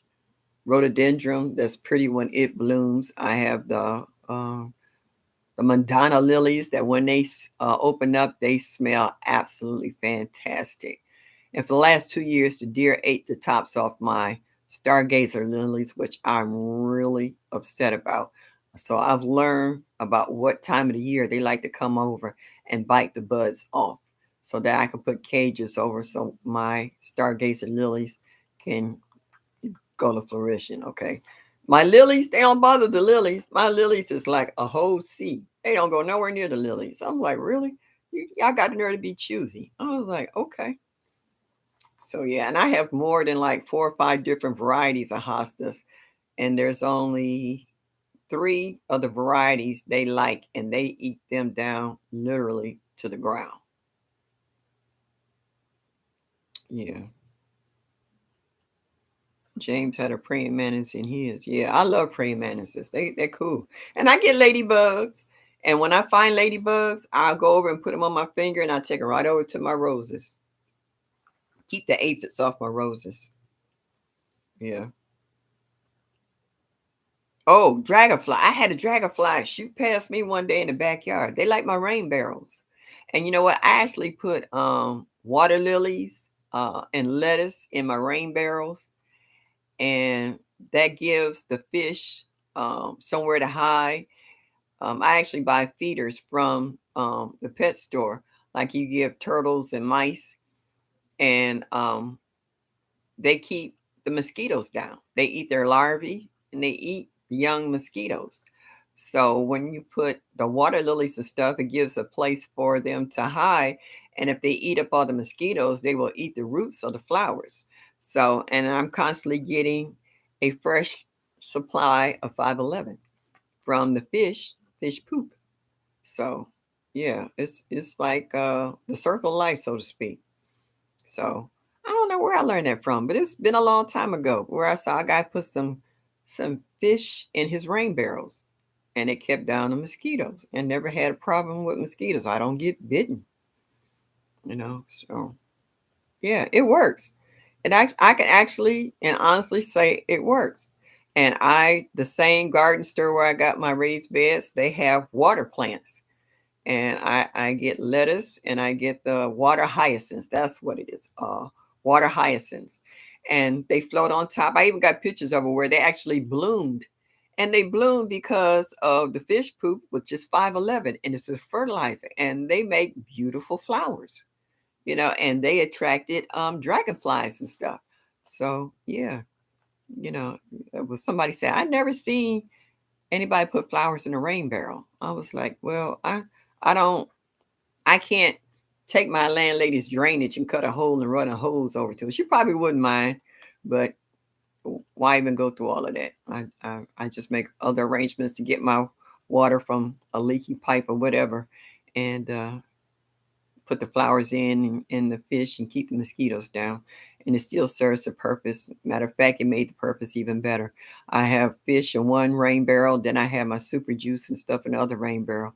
rhododendron that's pretty when it blooms. I have the Madonna lilies that when they open up, they smell absolutely fantastic. And for the last 2 years, the deer ate the tops off my stargazer lilies, which I'm really upset about. So I've learned about what time of the year they like to come over and bite the buds off so that I can put cages over so my stargazer lilies can go to fruition. Okay. My lilies, they don't bother the lilies. My lilies is like a whole sea. They don't go nowhere near the lilies. I'm like, really? Y'all got the nerve to be choosy. I was like, okay. So yeah, and I have more than like 4 or 5 different varieties of hostas, and there's only 3 of the varieties they like, and they eat them down literally to the ground. Yeah. James had a praying mantis in his. Yeah, I love praying mantises. They're cool. And I get ladybugs. And when I find ladybugs, I'll go over and put them on my finger and I take it right over to my roses. Keep the aphids off my roses. Yeah. Oh, dragonfly. I had a dragonfly shoot past me one day in the backyard. They like my rain barrels. And you know what? I actually put water lilies and lettuce in my rain barrels. And that gives the fish somewhere to hide. I actually buy feeders from the pet store, like you give turtles and mice, and they keep the mosquitoes down. They eat their larvae and they eat the young mosquitoes. So when you put the water lilies and stuff, it gives a place for them to hide. And if they eat up all the mosquitoes, they will eat the roots of the flowers. So, and I'm constantly getting a fresh supply of 511 from the fish poop. So, yeah, it's like the circle of life, so to speak. So I don't know where I learned that from, but it's been a long time ago where I saw a guy put some fish in his rain barrels and it kept down the mosquitoes and never had a problem with mosquitoes. I don't get bitten, you know. So yeah, it works. I can actually and honestly say it works. And the same garden store where I got my raised beds, they have water plants and I get lettuce and I get the water hyacinths. That's what it is. Water hyacinths. And they float on top. I even got pictures of them where they actually bloomed And they bloom because of the fish poop, which is 511, and it's a fertilizer, and they make beautiful flowers, and they attracted dragonflies and stuff. So yeah, it was somebody said, I never seen anybody put flowers in a rain barrel. I was like, well, I don't I can't take my landlady's drainage and cut a hole and run a hose over to it. She probably wouldn't mind, but why even go through all of that? I just make other arrangements to get my water from a leaky pipe or whatever, and put the flowers in the fish and keep the mosquitoes down. And it still serves the purpose. Matter of fact, it made the purpose even better. I have fish in one rain barrel, then I have my super juice and stuff in the other rain barrel.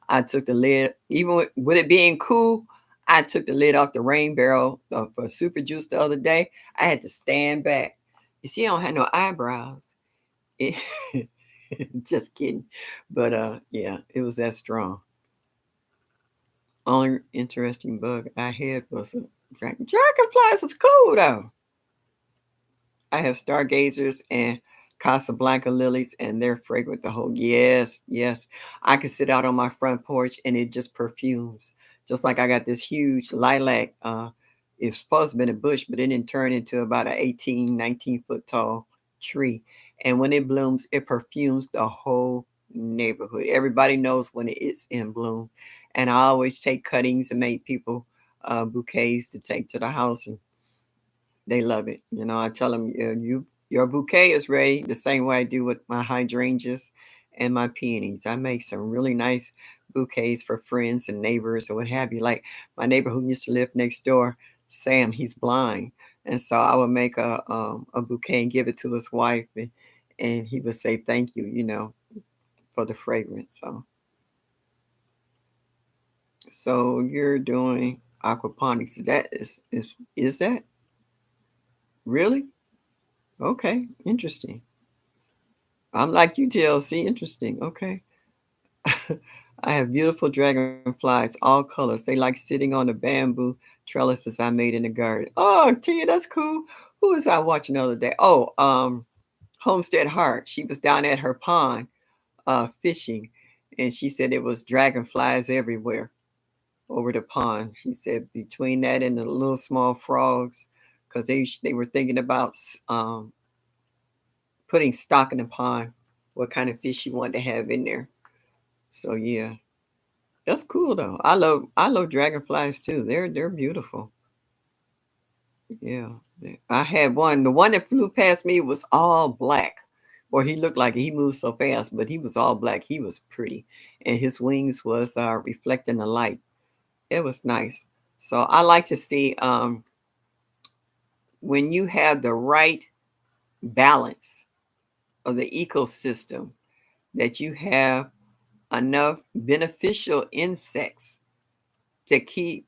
I took the lid, even with it being cool, I took the lid off the rain barrel for super juice the other day. I had to stand back. You see, I don't have no eyebrows. It- just kidding. But yeah, it was that strong. Only interesting bug I had was a dragonflies is cool though. I have stargazers and Casablanca lilies, and they're fragrant the whole. Yes, yes. I can sit out on my front porch and it just perfumes. Just like I got this huge lilac. It's supposed to be a bush, but it didn't turn into about an 18, 19-foot tall tree. And when it blooms, it perfumes the whole neighborhood. Everybody knows when it is in bloom. And I always take cuttings and make people bouquets to take to the house, and they love it. I tell them, your bouquet is ready the same way I do with my hydrangeas and my peonies. I make some really nice bouquets for friends and neighbors or what have you. Like my neighbor who used to live next door, Sam, he's blind. And so I would make a bouquet and give it to his wife, and he would say thank you, for the fragrance. So you're doing aquaponics. Is that really? Okay, interesting. I'm like you, TLC. Interesting. Okay. I have beautiful dragonflies, all colors. They like sitting on the bamboo trellises I made in the garden. Oh, Tia, that's cool. Who was I watching the other day? Oh, Homestead Heart. She was down at her pond fishing, and she said it was dragonflies everywhere over the pond. She said between that and the little small frogs, because they were thinking about putting stock in the pond, what kind of fish you want to have in there. So yeah, that's cool though. I love dragonflies too. They're beautiful. Yeah. I had one. The one that flew past me was all black. Or he looked like he moved so fast, but he was all black. He was pretty. And his wings was reflecting the light. It was nice. So I like to see when you have the right balance of the ecosystem, that you have enough beneficial insects to keep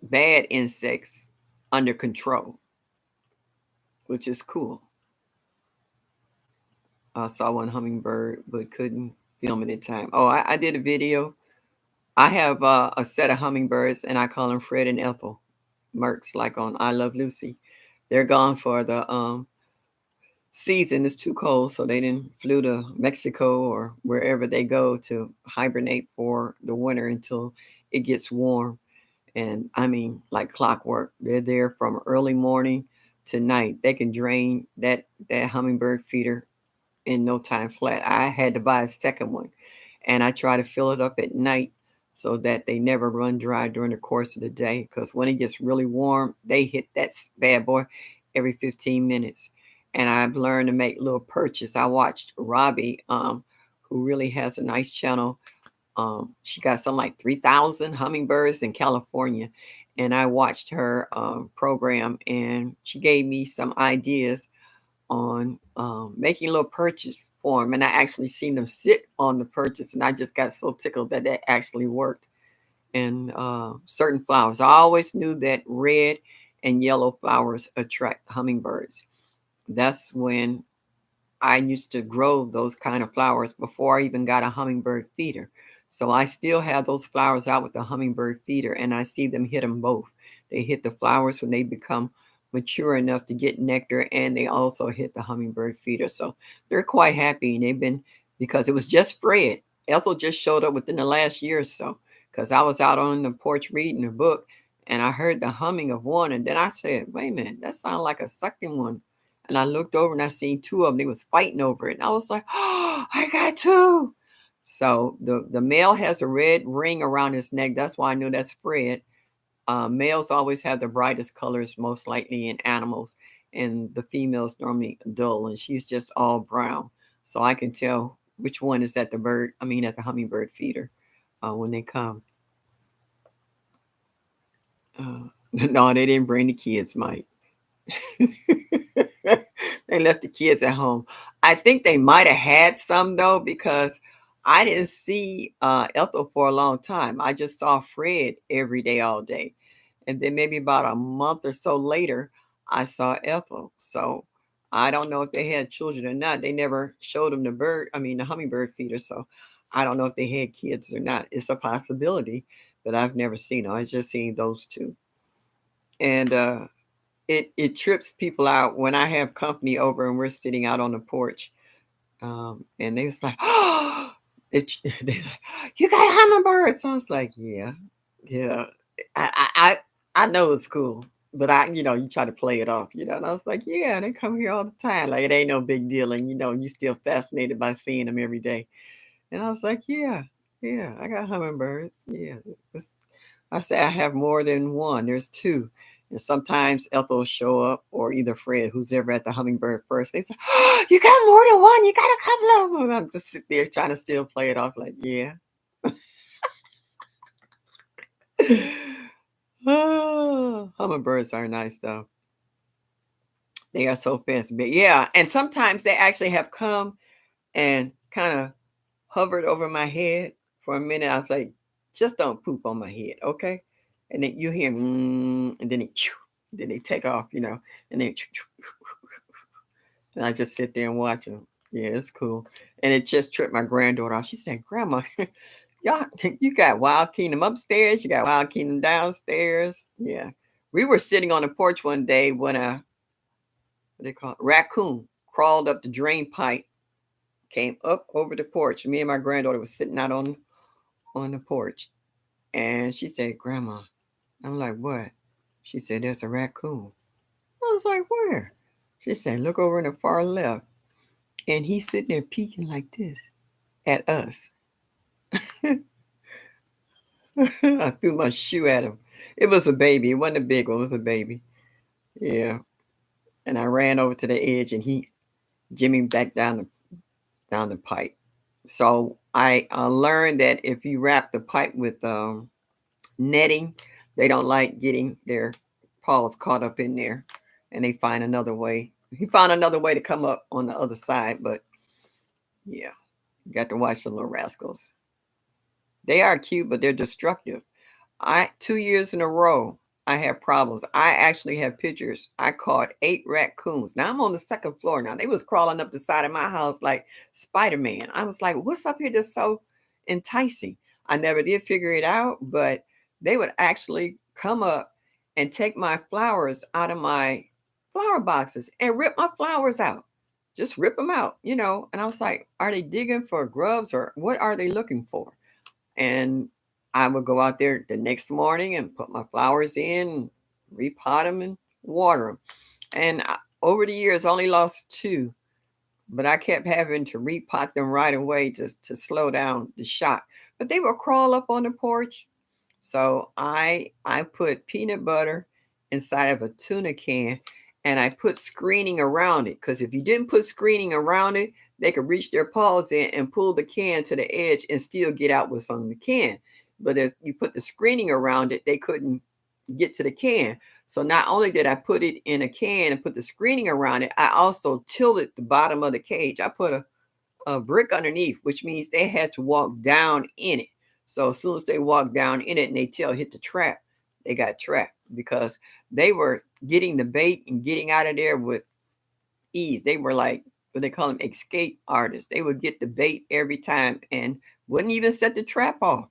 bad insects under control, which is cool. I saw one hummingbird but couldn't film it in time. Oh, I did a video. I have a set of hummingbirds, and I call them Fred and Ethel Merks, like on I Love Lucy. They're gone for the season. It's too cold, so they didn't flew to Mexico or wherever they go to hibernate for the winter until it gets warm. And I mean, like clockwork. They're there from early morning to night. They can drain that hummingbird feeder in no time flat. I had to buy a second one, and I try to fill it up at night so that they never run dry during the course of the day. Because when it gets really warm, they hit that bad boy every 15 minutes. And I've learned to make little purchase. I watched Robbie, who really has a nice channel. She got something like 3,000 hummingbirds in California. And I watched her program, and she gave me some ideas on making a little purchase for them. And I actually seen them sit on the purchase, and I just got so tickled that that actually worked. And certain flowers, I always knew that red and yellow flowers attract hummingbirds. That's when I used to grow those kind of flowers before I even got a hummingbird feeder. So I still have those flowers out with the hummingbird feeder, and I see them hit them both. They hit the flowers when they become mature enough to get nectar, and they also hit the hummingbird feeder. So they're quite happy, and they've been because it was just Fred. Ethel just showed up within the last year or so because I was out on the porch reading a book, and I heard the humming of one, and then I said, "Wait a minute, that sounded like a sucking one." And I looked over and I seen two of them. They was fighting over it, and I was like, "Oh, I got two." So the male has a red ring around his neck. That's why I knew that's Fred. Males always have the brightest colors, most likely in animals, and the females normally dull, and she's just all brown. So I can tell which one is at the bird. I mean, at the hummingbird feeder when they come. No, they didn't bring the kids, Mike. They left the kids at home. I think they might have had some though, because I didn't see Ethel for a long time. I just saw Fred every day, all day. And then maybe about a month or so later, I saw Ethel. So I don't know if they had children or not. They never showed them the bird, I mean, the hummingbird feeder. So I don't know if they had kids or not. It's a possibility, but I've never seen them. I just seen those two. And it trips people out when I have company over and we're sitting out on the porch, and they was like, "Oh, it, they like, you got hummingbirds." So I was like, "Yeah, yeah." I I I I know it's cool, but you try to play it off, And I was like, "Yeah, they come here all the time. Like it ain't no big deal, and you still fascinated by seeing them every day." And I was like, "Yeah, yeah, I got hummingbirds. Yeah, it's I say I have more than one. There's two. And sometimes Ethel will show up, or either Fred, who's ever at the hummingbird first. They say, "Oh, you got more than one. You got a couple of them." And I'm just sitting there trying to still play it off like, yeah. Oh, hummingbirds are nice, though. They are so fancy. But yeah, and sometimes they actually have come and kind of hovered over my head for a minute. I was like, just don't poop on my head, okay? And then you hear, and then they take off, and then, and I just sit there and watch them. Yeah, it's cool. And it just tripped my granddaughter off. She said, "Grandma, y'all, you got Wild Kingdom upstairs, you got Wild Kingdom downstairs." Yeah. We were sitting on the porch one day when what they call it, raccoon crawled up the drain pipe, came up over the porch. Me and my granddaughter was sitting out on the porch. And she said, "Grandma." I'm like, "What?" She said, "There's a raccoon." I was like, "Where?" She said, "Look over in the far left." And he's sitting there peeking like this at us. I threw my shoe at him. It was a baby. It wasn't a big one. It was a baby. Yeah. And I ran over to the edge and he jimmied back down the pipe. So I learned that if you wrap the pipe with netting, they don't like getting their paws caught up in there, and they find another way. He found another way to come up on the other side, but yeah, you got to watch the little rascals. They are cute, but they're destructive. I 2 years in a row, I have problems. I actually have pictures. I caught 8 raccoons. Now I'm on the second floor. Now they was crawling up the side of my house like Spider-Man. I was like, what's up here that's so enticing? I never did figure it out, but they would actually come up and take my flowers out of my flower boxes and rip my flowers out. Just rip them out. And I was like, are they digging for grubs or what are they looking for? And I would go out there the next morning and put my flowers in, repot them, and water them. And over the years, I only lost two, but I kept having to repot them right away to slow down the shock. But they would crawl up on the porch. So I put peanut butter inside of a tuna can and I put screening around it. Because if you didn't put screening around it, they could reach their paws in and pull the can to the edge and still get out what's on the can. But if you put the screening around it, they couldn't get to the can. So not only did I put it in a can and put the screening around it, I also tilted the bottom of the cage. I put a brick underneath, which means they had to walk down in it. So as soon as they walked down in it and their tail hit the trap, they got trapped because they were getting the bait and getting out of there with ease. They were like what they call them escape artists. They would get the bait every time and wouldn't even set the trap off.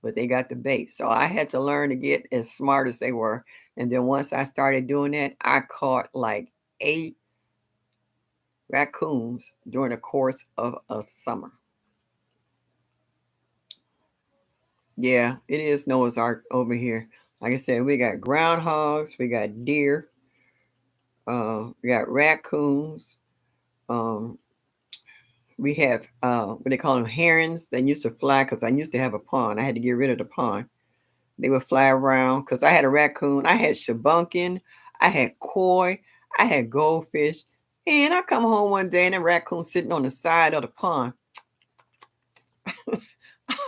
but they got the bait. So I had to learn to get as smart as they were. And then once I started doing that, I caught like 8 raccoons during the course of a summer. Yeah, it is Noah's Ark over here. Like I said, we got groundhogs, we got deer, we got raccoons. Um, we have what they call them, herons. They used to fly because I used to have a pond. I had to get rid of the pond. They would fly around because I had a raccoon. I had shabunkin. I had koi. I had goldfish. And I come home one day and a raccoon sitting on the side of the pond.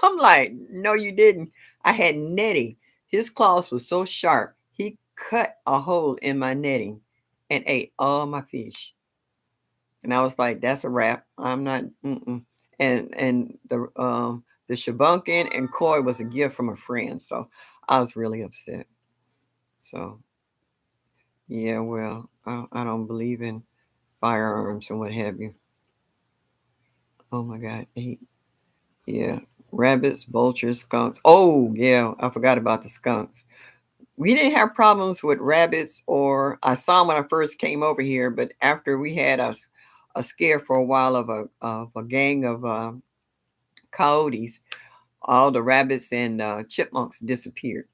I'm like, no, you didn't. I had netting. His claws were so sharp, he cut a hole in my netting and ate all my fish. And I was like, that's a wrap. I'm not. Mm-mm. And the shabunkin and koi was a gift from a friend, so I was really upset. So yeah, well, I don't believe in firearms and what have you. Oh my God, 8. Yeah, rabbits, vultures, skunks. Oh yeah, I forgot about the skunks. We didn't have problems with rabbits, or I saw them when I first came over here, but after we had a scare for a while of a gang of coyotes, all the rabbits and chipmunks disappeared.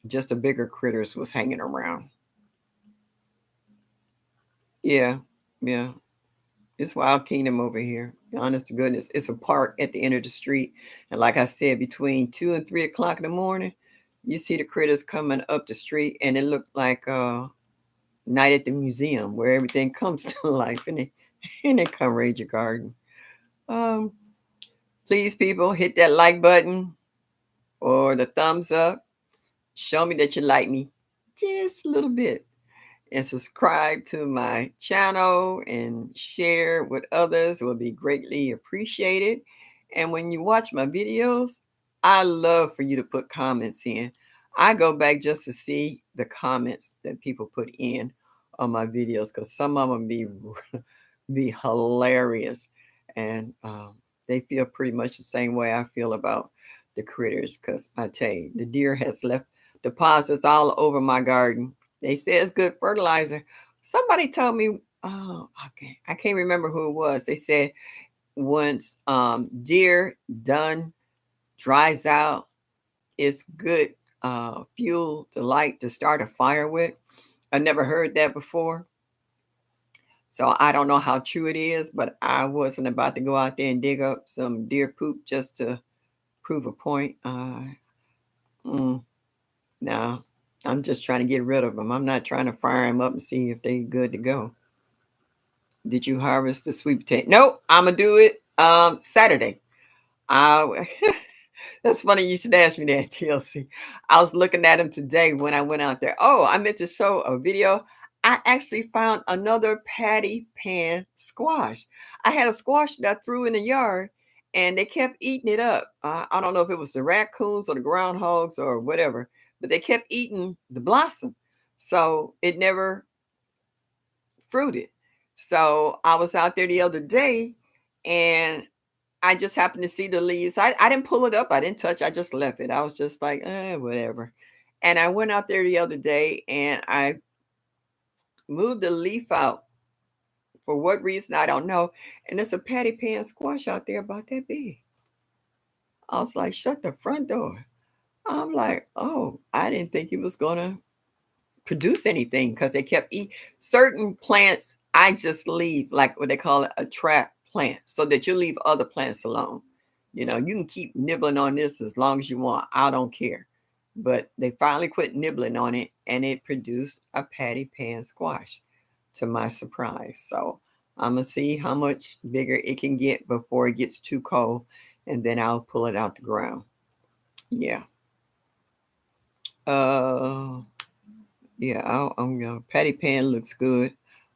Just the bigger critters was hanging around. Yeah, yeah. It's Wild Kingdom over here. Honest to goodness, it's a park at the end of the street, and like I said, between 2 and 3 o'clock in the morning, you see the critters coming up the street, and it looked like night at the museum where everything comes to life, and they come raid your garden. Um, please, people, hit that like button or the thumbs up. Show me that you like me just a little bit. And subscribe to my channel and share with others. It will be greatly appreciated. And when you watch my videos, I love for you to put comments in. I go back just to see the comments that people put in on my videos because some of them be hilarious, and they feel pretty much the same way I feel about the critters. Because I tell you, the deer has left deposits all over my garden. They say it's good fertilizer. Somebody told me, oh, okay, I can't remember who it was. They said once deer done dries out, it's good fuel to light to start a fire with. I never heard that before. So I don't know how true it is, but I wasn't about to go out there and dig up some deer poop just to prove a point. Mm, no, I'm just trying to get rid of them. I'm not trying to fire them up and see if they good to go. Did you harvest the sweet potato? Nope, I'm gonna do it Saturday. I That's funny you should ask me that, TLC. I was looking at him today when I went out there. Oh, I meant to show a video. I actually found another patty pan squash. I had a squash that I threw in the yard and they kept eating it up. I don't know if it was the raccoons or the groundhogs or whatever, but they kept eating the blossom. So it never fruited. So I was out there the other day and I just happened to see the leaves. I didn't pull it up. I didn't touch. I just left it. I was just like, whatever. And I went out there the other day and I moved the leaf out. For what reason, I don't know. And there's a patty pan squash out there about that big. I was like, shut the front door. I'm like, oh, I didn't think he was going to produce anything because they kept eating certain plants. I just leave like what they call it, a trap plant, so that you leave other plants alone. You can keep nibbling on this as long as you want. I don't care. But they finally quit nibbling on it and it produced a patty pan squash to my surprise. So I'm going to see how much bigger it can get before it gets too cold. And then I'll pull it out the ground. Yeah. Uh, Yeah, patty pan looks good.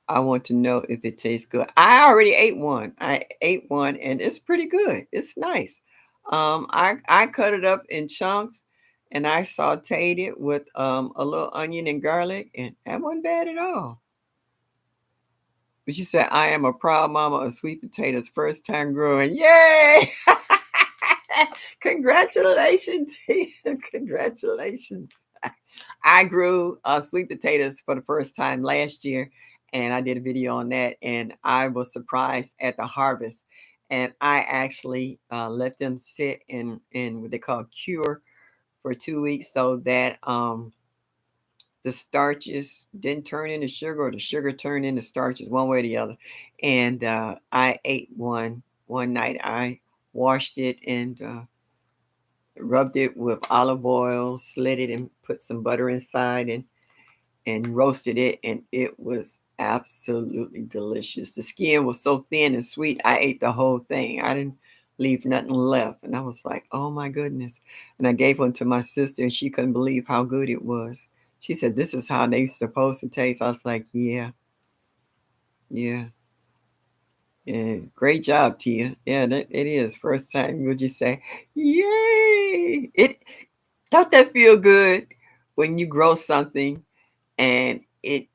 I want to know if it tastes good. I already ate one. I ate one and it's pretty good. It's nice. I cut it up in chunks and I sauteed it with a little onion and garlic, and that wasn't bad at all. But you said I am a proud mama of sweet potatoes, first time growing. Yay! Congratulations. Congratulations. I grew sweet potatoes for the first time last year, and I did a video on that, and I was surprised at the harvest. And I actually let them sit in what they call cure for 2 weeks so that the starches didn't turn into sugar or the sugar turned into starches, one way or the other. And I ate one night. I washed it and rubbed it with olive oil, slid it and put some butter inside and roasted it, and it was absolutely delicious. The skin was so thin and sweet. I ate the whole thing. I didn't leave nothing left. And I was like, oh my goodness. And I gave one to my sister and she couldn't believe how good it was. She said, this is how they supposed to taste. I was like, yeah, yeah. Yeah, great job, Tia. Yeah, it is. First time, would you say, yay? It don't that feel good when you grow something and it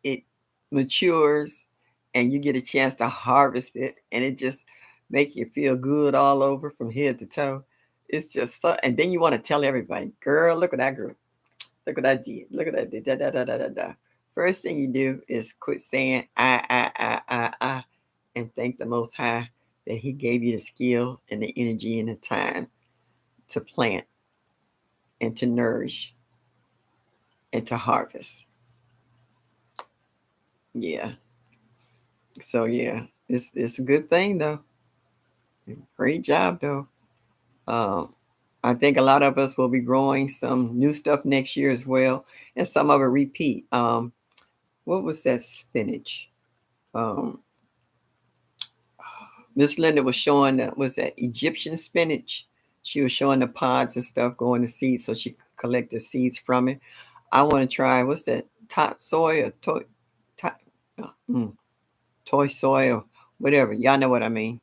matures and you get a chance to harvest it and it just make you feel good all over from head to toe. It's just so, and then you want to tell everybody, girl, look what I grew. Look what I did. Look what I did. Da, da, da, da, da, da. First thing you do is quit saying I, and thank the Most High that He gave you the skill and the energy and the time to plant and to nourish and to harvest. Yeah. So yeah, it's a good thing though. Great job though. Um, I think a lot of us will be growing some new stuff next year as well, and some of it repeat. What was that spinach? Um, Miss Linda was showing that was that Egyptian spinach. She was showing the pods and stuff going to seeds, so she collected seeds from it. I want to try what's that top soy or top, uh, mm, toy soy or whatever. Y'all know what I mean.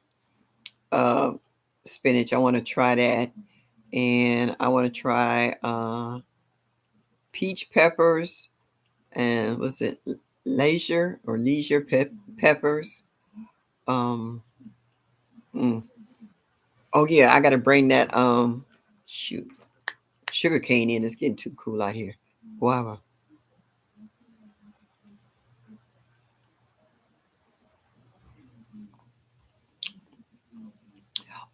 Uh, Spinach. I want to try that, and I want to try peach peppers and what's it leisure peppers. Um, mm. Oh yeah, I gotta bring that shoot sugar cane in. It's getting too cool out here. Guava.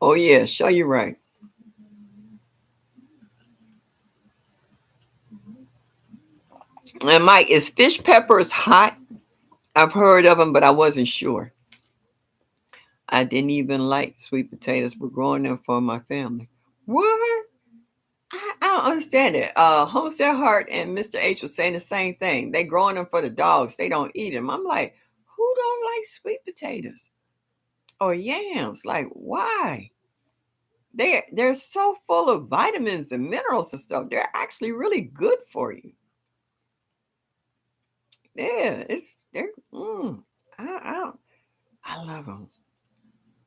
Oh yeah, sure you're right. And Mike, is fish peppers hot? I've heard of them, but I wasn't sure. I didn't even like sweet potatoes. We're growing them for my family. What? I don't understand it. Homestead Heart and Mr. H was saying the same thing. They growing them for the dogs. They don't eat them. I'm like, who don't like sweet potatoes or yams? Like, why? They're so full of vitamins and minerals and stuff. They're actually really good for you. Yeah, it's they're. I I love them.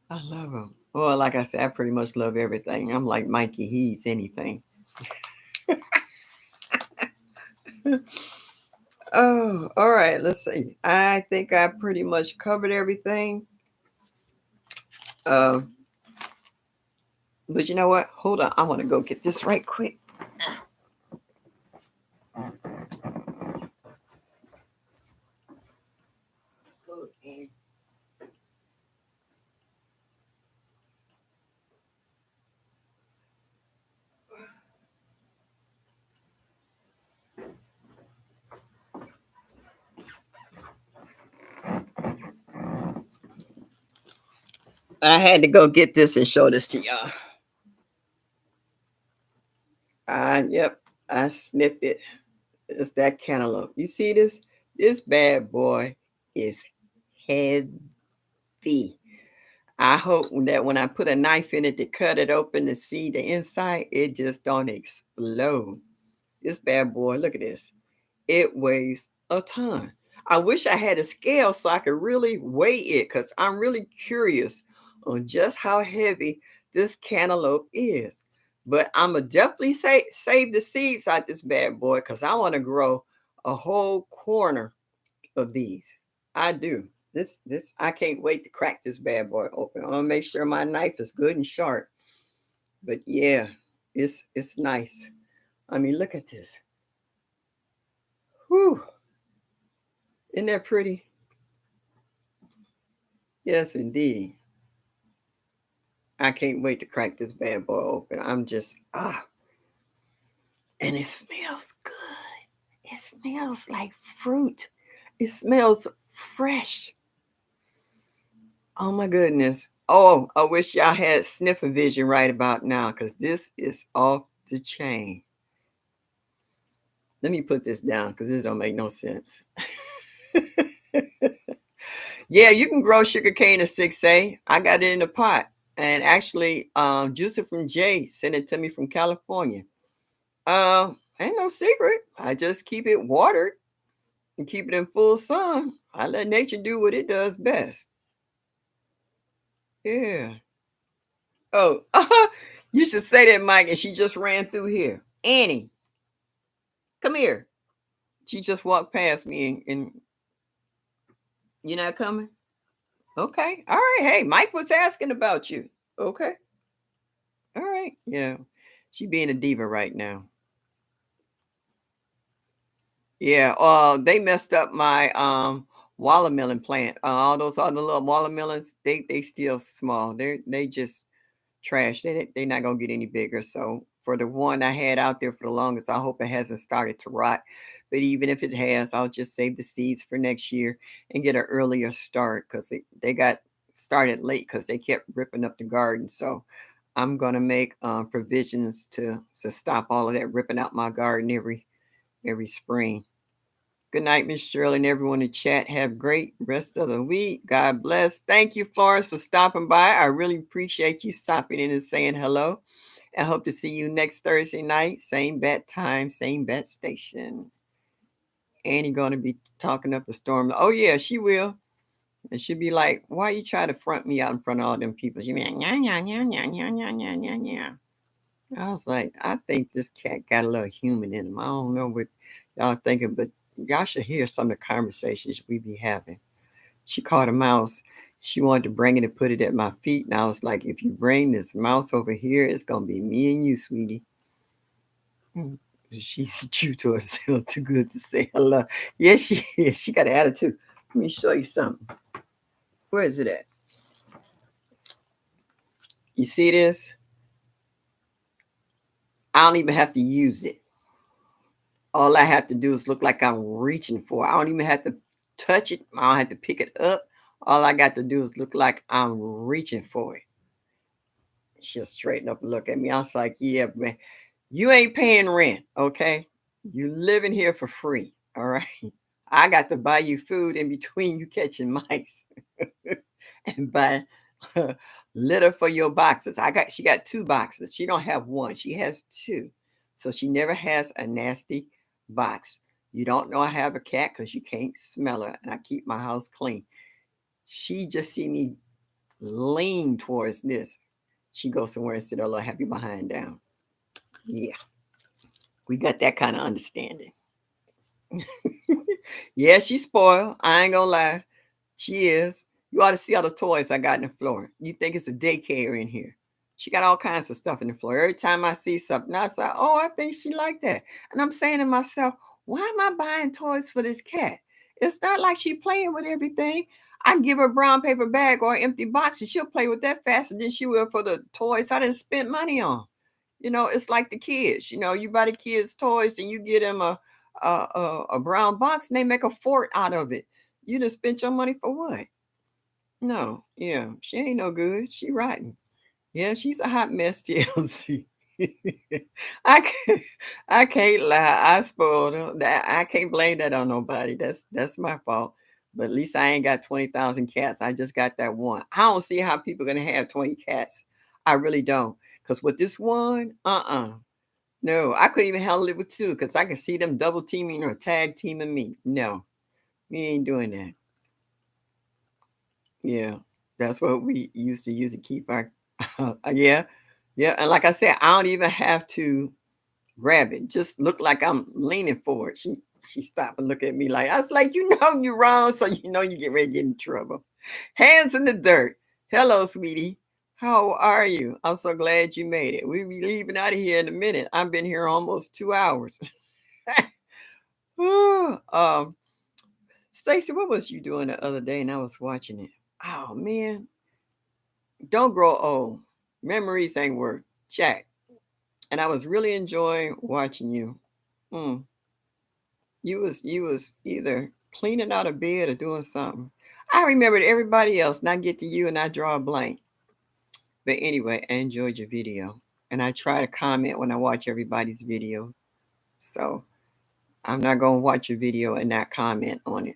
I love them. Well, like I said, I pretty much love everything. I'm like Mikey. He eats anything. Oh, all right. Let's see. I think I pretty much covered everything. Uh, but you know what? Hold on. I want to go get this right quick. Okay. I had to go get this and show this to y'all. Yep. I snipped it. It's that cantaloupe. You see this? This bad boy is heavy. I hope that when I put a knife in it to cut it open to see the inside, it just don't explode. This bad boy, look at this. It weighs a ton. I wish I had a scale so I could really weigh it because I'm really curious on just how heavy this cantaloupe is. But I'm gonna definitely save the seeds out this bad boy because I want to grow a whole corner of these. I do. This I can't wait to crack this bad boy open. I'm gonna make sure my knife is good and sharp But yeah, it's nice. I mean, look at this. Whew. Isn't that pretty? Yes, indeed. I can't wait to crack this bad boy open. I'm just and it smells good. It smells like fruit. It smells fresh. Oh my goodness. Oh, I wish y'all had sniffer vision right about now because this is off the chain. Let me put this down because this don't make no sense. Yeah, you can grow sugar cane at 6A. I got it in a pot. And actually, Juicer from Jay sent it to me from California. Ain't no secret. I just keep it watered and keep it in full sun. I let nature do what it does best. Yeah. Oh, you should say that, Mike. And she just ran through here. Annie, come here. She just walked past me and you're not coming? Okay. All right. Hey, Mike was asking about you. Okay. All right. Yeah. She being a diva right now. Yeah. They messed up my watermelon plant. All those other little watermelons, they still small. They just trash. They're not gonna get any bigger. So for the one I had out there for the longest, I hope it hasn't started to rot. But even if it has, I'll just save the seeds for next year and get an earlier start because they got started late because they kept ripping up the garden. So I'm gonna make provisions to stop all of that ripping out my garden every spring. Good night, Miss Shirley, and everyone in chat. Have great rest of the week. God bless. Thank you, Florence, for stopping by. I really appreciate you stopping in and saying hello. I hope to see you next Thursday night. Same bat time, same bat station. Annie gonna be talking up a storm. Oh yeah, she will. And she'll be like, "Why you try to front me out in front of all them people?" She be like, "Yeah, yeah, yeah, yeah, yeah, yeah, yeah, yeah, yeah." I was like, I think this cat got a little human in him. I don't know what y'all thinking, but y'all should hear some of the conversations we be having. She caught a mouse. She wanted to bring it and put it at my feet. And I was like, if you bring this mouse over here, it's going to be me and you, sweetie. Mm. She's true to herself, too good to say hello. Yes, she is. She got an attitude. Let me show you something. Where is it at? You see this? I don't even have to use it. All I have to do is look like I'm reaching for it. I don't even have to touch it. I don't have to pick it up. All I got to do is look like I'm reaching for it. She'll straighten up and look at me. I was like, yeah, man, you ain't paying rent, okay? You living here for free, all right? I got to buy you food in between you catching mice and buy litter for your boxes. She got two boxes. She don't have one. She has two. So she never has a nasty box. You don't know I have a cat because you can't smell her, and I keep my house clean. She just see me lean towards this. She goes somewhere and sit her little happy behind down. Yeah, we got that kind of understanding. Yeah, she's spoiled. I ain't gonna lie. She is. You ought to see all the toys I got in the floor. You think it's a daycare in here. She got all kinds of stuff in the floor. Every time I see something, I say, oh, I think she like that. And I'm saying to myself, why am I buying toys for this cat? It's not like she playing with everything. I give her a brown paper bag or an empty box and she'll play with that faster than she will for the toys I didn't spend money on. It's like the kids. You buy the kids toys and you get them a brown box and they make a fort out of it. You just spent your money for what? No, yeah, she ain't no good. She rotten. Yeah, she's a hot mess, TLC. I can't, I can't lie. I spoiled her. That I can't blame that on nobody. That's my fault. But at least I ain't got 20,000 cats. I just got that one. I don't see how people gonna have 20 cats. I really don't. Cause with this one, no, I couldn't even handle it with two. Cause I can see them double teaming or tag teaming me. No, we ain't doing that. Yeah, that's what we used to use to keep our. Yeah, yeah, and like I said, I don't even have to grab it. Just look like I'm leaning for it. She stopped and looked at me like I was like, you're wrong, so you get ready to get in trouble. Hands in the dirt. Hello, sweetie. How are you? I'm so glad you made it. We'll be leaving out of here in a minute. I've been here almost 2 hours. Whew. Stacy, what was you doing the other day? And I was watching it. Oh man, don't grow old. Memories ain't worth jack. And I was really enjoying watching you. Mm. You was either cleaning out of bed or doing something. I remembered everybody else, not get to you, and I draw a blank. But anyway, I enjoyed your video, and I try to comment when I watch everybody's video. So I'm not gonna watch your video and not comment on it.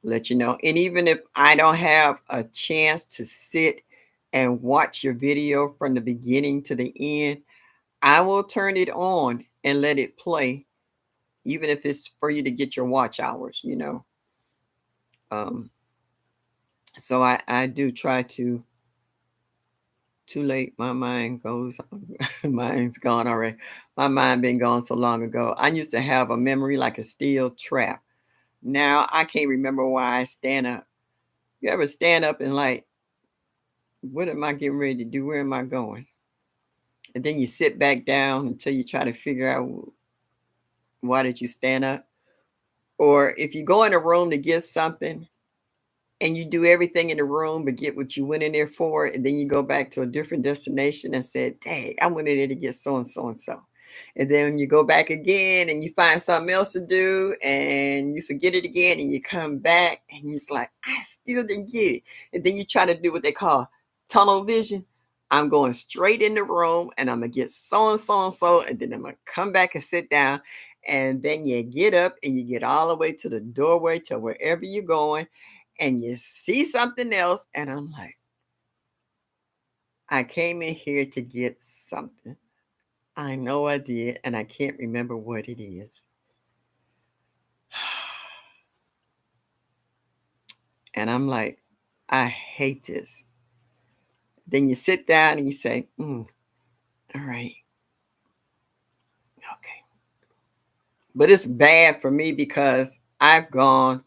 Let you know. And even if I don't have a chance to sit and watch your video from the beginning to the end, I will turn it on and let it play, even if it's for you to get your watch hours. Um, so I do try to. Too late. My mind goes. Mine's gone already. My mind been gone so long ago. I used to have a memory like a steel trap. Now I can't remember why I stand up. You ever stand up and like, what am I getting ready to do? Where am I going? And then you sit back down until you try to figure out why did you stand up? Or if you go in a room to get something and you do everything in the room but get what you went in there for, and then you go back to a different destination and said, dang, I went in there to get so and so and so. And then you go back again and you find something else to do and you forget it again and you come back and it's like, I still didn't get it. And then you try to do what they call tunnel vision. I'm going straight in the room and I'm going to get so and so and so. And then I'm going to come back and sit down. And then you get up and you get all the way to the doorway to wherever you're going and you see something else. And I'm like, I came in here to get something. I know I did, and I can't remember what it is. And I'm like, I hate this. Then you sit down and you say, all right, okay. But it's bad for me because I've gone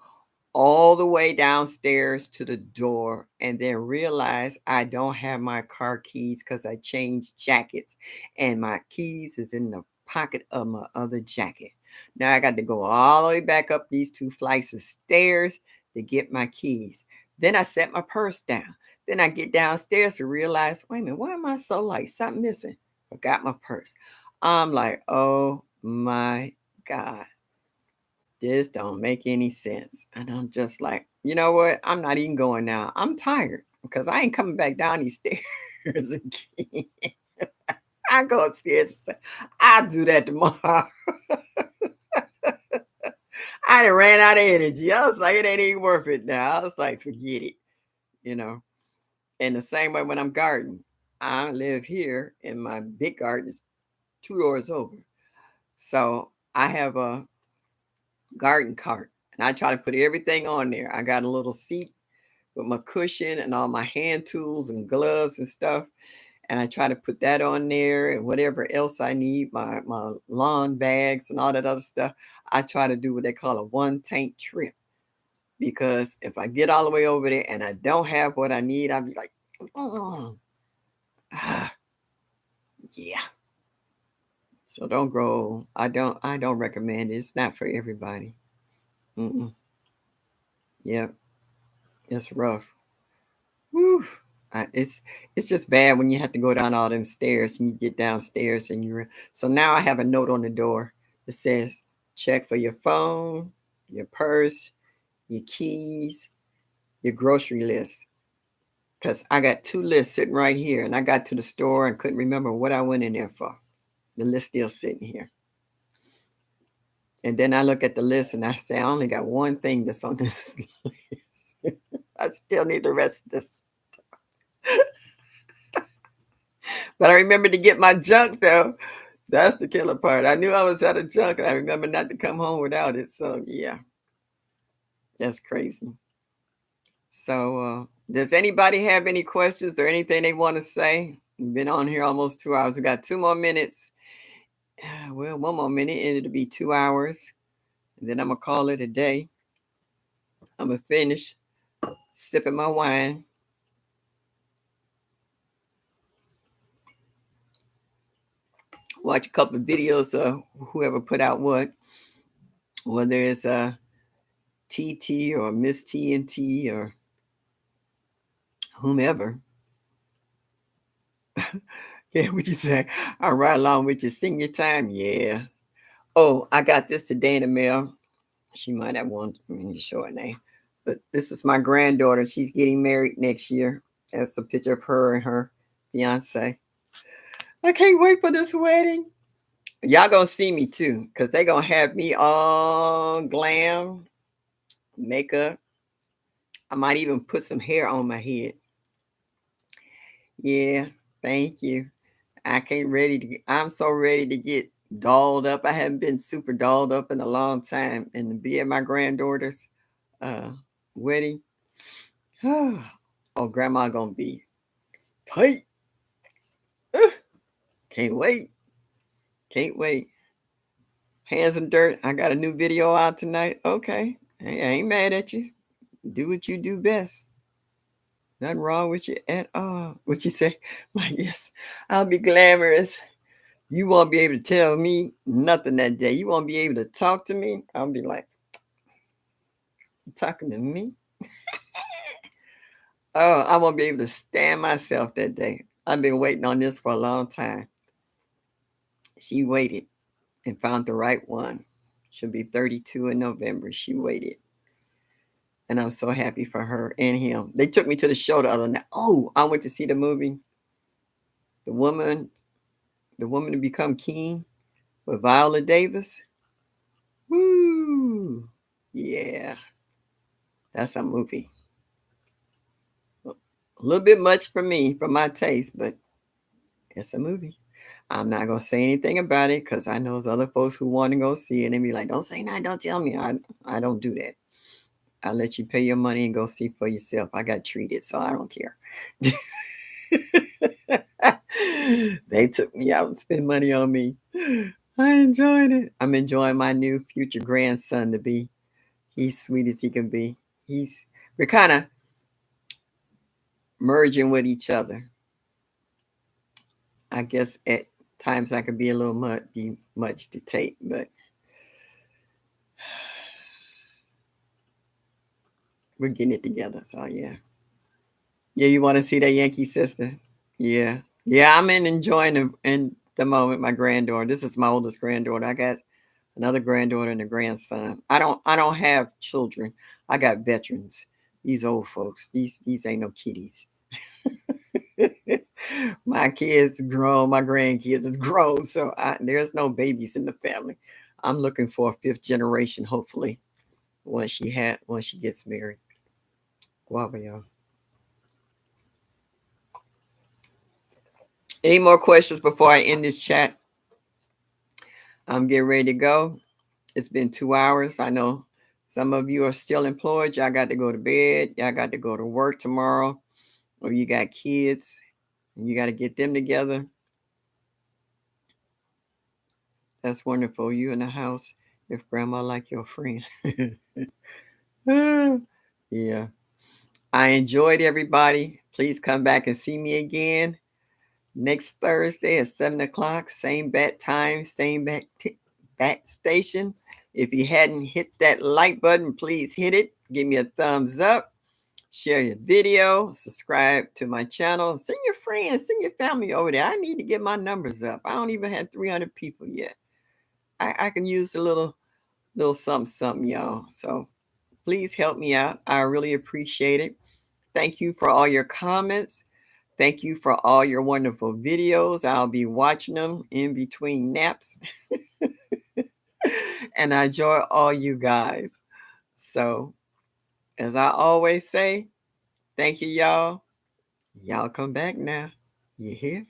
all the way downstairs to the door and then realize I don't have my car keys because I changed jackets and my keys is in the pocket of my other jacket. Now I got to go all the way back up these 2 flights of stairs to get my keys. Then I set my purse down. Then I get downstairs to realize, wait a minute, why am I so light? Something missing. Forgot my purse. I'm like, oh my God, this don't make any sense. And I'm just like, you know what? I'm not even going now. I'm tired because I ain't coming back down these stairs again. I go upstairs and say, I'll do that tomorrow. I done ran out of energy. I was like, it ain't even worth it now. I was like, forget it, you know. And the same way when I'm gardening, I live here and my big garden is 2 doors over. So I have a garden cart and I try to put everything on there. I got a little seat with my cushion and all my hand tools and gloves and stuff. And I try to put that on there and whatever else I need, my lawn bags and all that other stuff. I try to do what they call a one tank trip. Because if I get all the way over there and I don't have what I need, I'll be like, oh, yeah. So don't grow. I don't recommend it. It's not for everybody. Mm-mm. Yep. It's rough. Whew. It's just bad when you have to go down all them stairs and you get downstairs and you're so now I have a note on the door that says check for your phone, your purse, your keys, your grocery list. Because I got 2 lists sitting right here and I got to the store and couldn't remember what I went in there for. The list still sitting here. And then I look at the list and I say, I only got one thing that's on this list. I still need the rest of this. But I remember to get my junk though. That's the killer part. I knew I was out of junk. I remember not to come home without it. So yeah, that's crazy. So does anybody have any questions or anything they want to say? We've been on here almost 2 hours. We got 2 more minutes. Well, one more minute and it'll be 2 hours. And then I'm gonna call it a day. I'm gonna finish sipping my wine. Watch a couple of videos of whoever put out what, whether it's TT or Miss TNT or whomever. Yeah, what you say? I'll ride along with you. Senior time. Yeah. Oh, I got this today in the mail. She might have one short name. But this is my granddaughter. She's getting married next year. That's a picture of her and her fiance. I can't wait for this wedding. Y'all gonna see me too, because they gonna have me all glam, makeup. I might even put some hair on my head. Yeah, thank you. I'm so ready to get dolled up. I haven't been super dolled up in a long time. And to be at my granddaughter's uh wedding. Oh, grandma gonna be tight. Ugh, can't wait. Can't wait. Hands in dirt. I got a new video out tonight. Okay. Hey, I ain't mad at you. Do what you do best. Nothing wrong with you at all. What you say? Like, yes, I'll be glamorous. You won't be able to tell me nothing that day. You won't be able to talk to me. I'll be like, you talking to me? Oh, I won't be able to stand myself that day. I've been waiting on this for a long time. She waited and found the right one. She'll be 32 in November. She waited. And I'm so happy for her and him. They took me to the show the other night. Oh, I went to see the movie, The Woman, The Woman to Become King with Viola Davis. Woo! Yeah, that's a movie. A little bit much for me, for my taste, but it's a movie. I'm not gonna say anything about it because I know there's other folks who want to go see it and be like, "Don't say nothing, don't tell me." I don't do that. I let you pay your money and go see for yourself. I got treated, so I don't care. They took me out and spent money on me. I enjoyed it. I'm enjoying my new future grandson to be. He's sweet as he can be. We're kind of merging with each other. I guess at times I could be a little much to take, but we're getting it together. So yeah. Yeah, you want to see that Yankee sister? Yeah. Yeah, I'm enjoying in the moment my granddaughter. This is my oldest granddaughter. I got another granddaughter and a grandson. I don't have children. I got veterans. These old folks. These ain't no kiddies. My kids grown, my grandkids is grown, so there's no babies in the family. I'm looking for a fifth generation, hopefully, once she gets married. Guava, y'all. Any more questions before I end this chat? I'm getting ready to go. It's been 2 hours. I know some of you are still employed. Y'all got to go to bed. Y'all got to go to work tomorrow. Or you got kids and you got to get them together. That's wonderful. You in the house if grandma like your friend. Yeah. I enjoyed everybody. Please come back and see me again next Thursday at 7 o'clock. Same bat time, same bat station. If you hadn't hit that like button, please hit it. Give me a thumbs up. Share your video. Subscribe to my channel. Send your friends, send your family over there. I need to get my numbers up. I don't even have 300 people yet. I can use a little something, y'all. So please help me out. I really appreciate it. Thank you for all your comments. Thank you for all your wonderful videos. I'll be watching them in between naps. And I enjoy all you guys. So, as I always say, thank you, y'all. Y'all come back now. You hear?